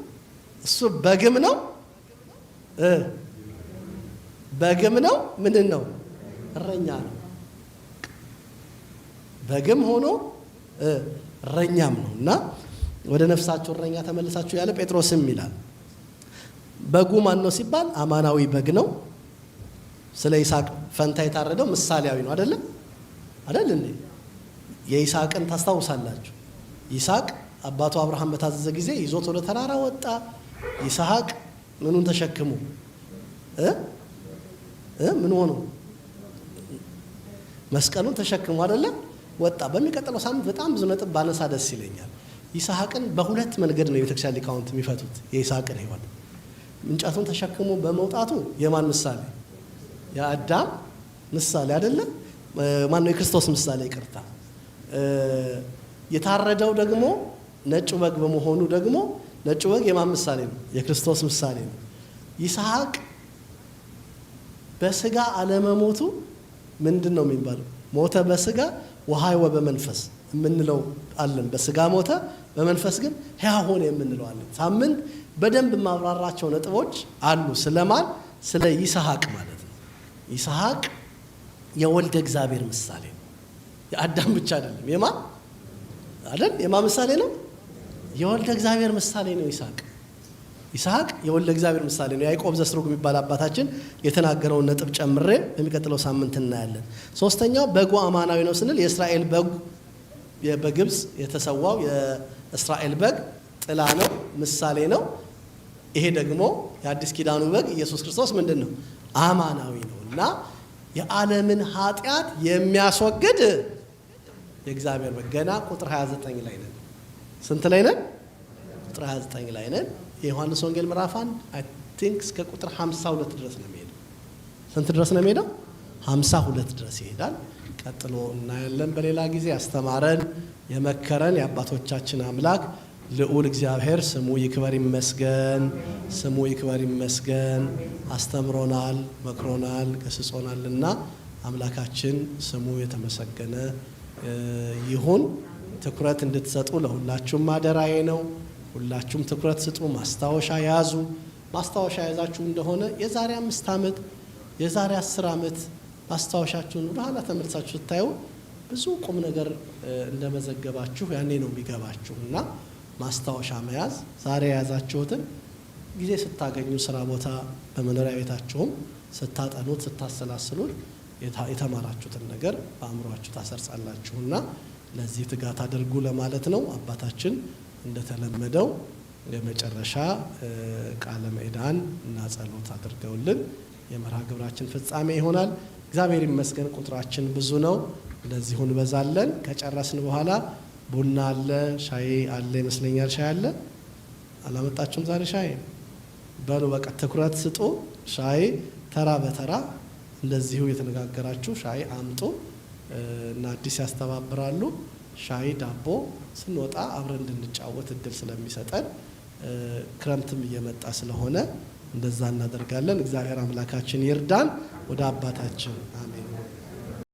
እሱ በግም ነው በግም ነው ምንድነው? እረኛ ነው። በግም ሆኖ እረኛም ነው። እና ወደ ነፍሳችሁ እረኛ ተመልሳችሁ ያለ ጴጥሮስም ይላል። በጉ ማን ነው ሲባል አማናዊ በግ ነው። ስለ ይስሐቅ ፈንታ የታረደው ምሳሌያዊ ነው አይደለም? አይደል እንዴ? የይስሐቅን ታስታውሳላችሁ። ይስሐቅ አባቱ አብርሃም በታዘዘ ጊዜ ይዞት ወደ ተራራ ወጣ። ይስሐቅ ምኑን ተሸክሞ ምን ሆኖ መስቀሉን ተሸክሞ አይደለም ወጣ። በሚቀጥለው ሳምንት በጣም ብዙ ነጥብ ባነሳ ደስ ይለኛል። ይስሐቅን በሁለት መንገድ ነው የቤተክርስቲያን ሊቃውንት የሚፈቱት የይስሐቅን ሕይወት። እንጨቱን ተሸክሞ በመውጣቱ የማን ምሳሌ? የአዳም ምሳሌ አይደለም? ማን ነው? የክርስቶስ ምሳሌ። ይቅርታ። የታረደው ደግሞ ነጭ በግ በመሆኑ ደግሞ ነጭ በግ የማን ምሳሌ ነው? የክርስቶስ ምሳሌ ነው። ይስሐቅ በስጋ አለመሞቱ ምንድን ነው የሚባለው? ሞተ በስጋ ወሐይወ በመንፈስ የምንለው አለን። በስጋ ሞተ፣ በመንፈስ ግን ሕያው ሆነ የምንለው አለን። ሳምንት በደንብ ማብራራቸው ነጥቦች አሉ። ስለማን? ስለ ይስሐቅ ማለት ነው። ይስሐቅ የወልደ እግዚአብሔር ምሳሌ ነው። የአዳም ብቻ አይደለም። የማን አይደል? የማን ምሳሌ ነው? የወልደ እግዚአብሔር ምሳሌ ነው ይስሐቅ። ይስሐቅ የወልደ እግዚአብሔር ምሳሌ ነው። ያዕቆብ ዘስሩግ የሚባል አባታችን የተናገረውን ነጥብ ጨምሬ በሚቀጥለው ሳምንት እናያለን። ሶስተኛው በጉ አማናዊ ነው ስንል የእስራኤል በግ በግብፅ የተሰዋው የእስራኤል በግ ጥላ ነው፣ ምሳሌ ነው። ይሄ ደግሞ የአዲስ ኪዳኑ በግ ኢየሱስ ክርስቶስ ምንድን ነው? አማናዊ ነው እና የዓለምን ኃጢአት የሚያስወግድ የእግዚአብሔር በግ። ገና ቁጥር 29 ላይ ነን። ስንት ላይ ነን? ቁጥር 29 ላይ ነን። የዮሐንስ ወንጌል ምዕራፍ 1 አይ ቲንክ እስከ ቁጥር 52 ድረስ ነው የሚሄደው። ስንት ድረስ ነው የሚሄደው? 52 ድረስ ይሄዳል። ቀጥሎ እናያለን። በሌላ ጊዜ ያስተማረን የመከረን የአባቶቻችን አምላክ ልዑል እግዚአብሔር ስሙ ይክበር ይመስገን፣ ስሙ ይክበር ይመስገን። አስተምሮናል፣ መክሮናል፣ ገስጾናልና አምላካችን ስሙ የተመሰገነ ይሁን። ትኩረት እንድትሰጡ ለሁላችሁም ማደራዬ ነው። ሁላችሁም ትኩረት ስጡ። ማስታወሻ ያዙ። ማስታወሻ ያዛችሁ እንደሆነ የዛሬ 5 ዓመት የዛሬ 10 ዓመት ማስታወሻችሁን ወደ ኋላ ተመልሳችሁ ስታዩ ብዙ ቁም ነገር እንደመዘገባችሁ ያኔ ነው የሚገባችሁና ማስታወሻ መያዝ፣ ዛሬ የያዛችሁትን ጊዜ ስታገኙ ስራ ቦታ በመኖሪያ ቤታችሁም ስታጠኑት ስታሰላስሉት የተማራችሁትን ነገር በአእምሮአችሁ ታሰርጻላችሁና ለዚህ ትጋት አድርጉ ለማለት ነው። አባታችን እንደተለመደው የመጨረሻ ቃለ ምዕዳን እና ጸሎት አድርገውልን የመርሃ ግብራችን ፍጻሜ ይሆናል። እግዚአብሔር ይመስገን ቁጥራችን ብዙ ነው። ለዚሁ እንበዛለን። ከጨረስን በኋላ ቡና አለ፣ ሻይ አለ ይመስለኛል። ሻይ አለ አላመጣችሁም ዛሬ? ሻይ በሉ በቃ ትኩረት ስጡ። ሻይ ተራ በተራ እንደዚሁ የተነጋገራችሁ ሻይ አምጡ እና አዲስ ያስተባብራሉ። ሻይ ዳቦ ስንወጣ አብረን እንድንጫወት እድል ስለሚሰጠን ክረምትም እየመጣ ስለሆነ እንደዛ እናደርጋለን። እግዚአብሔር አምላካችን ይርዳን። ወደ አባታችን አሜን።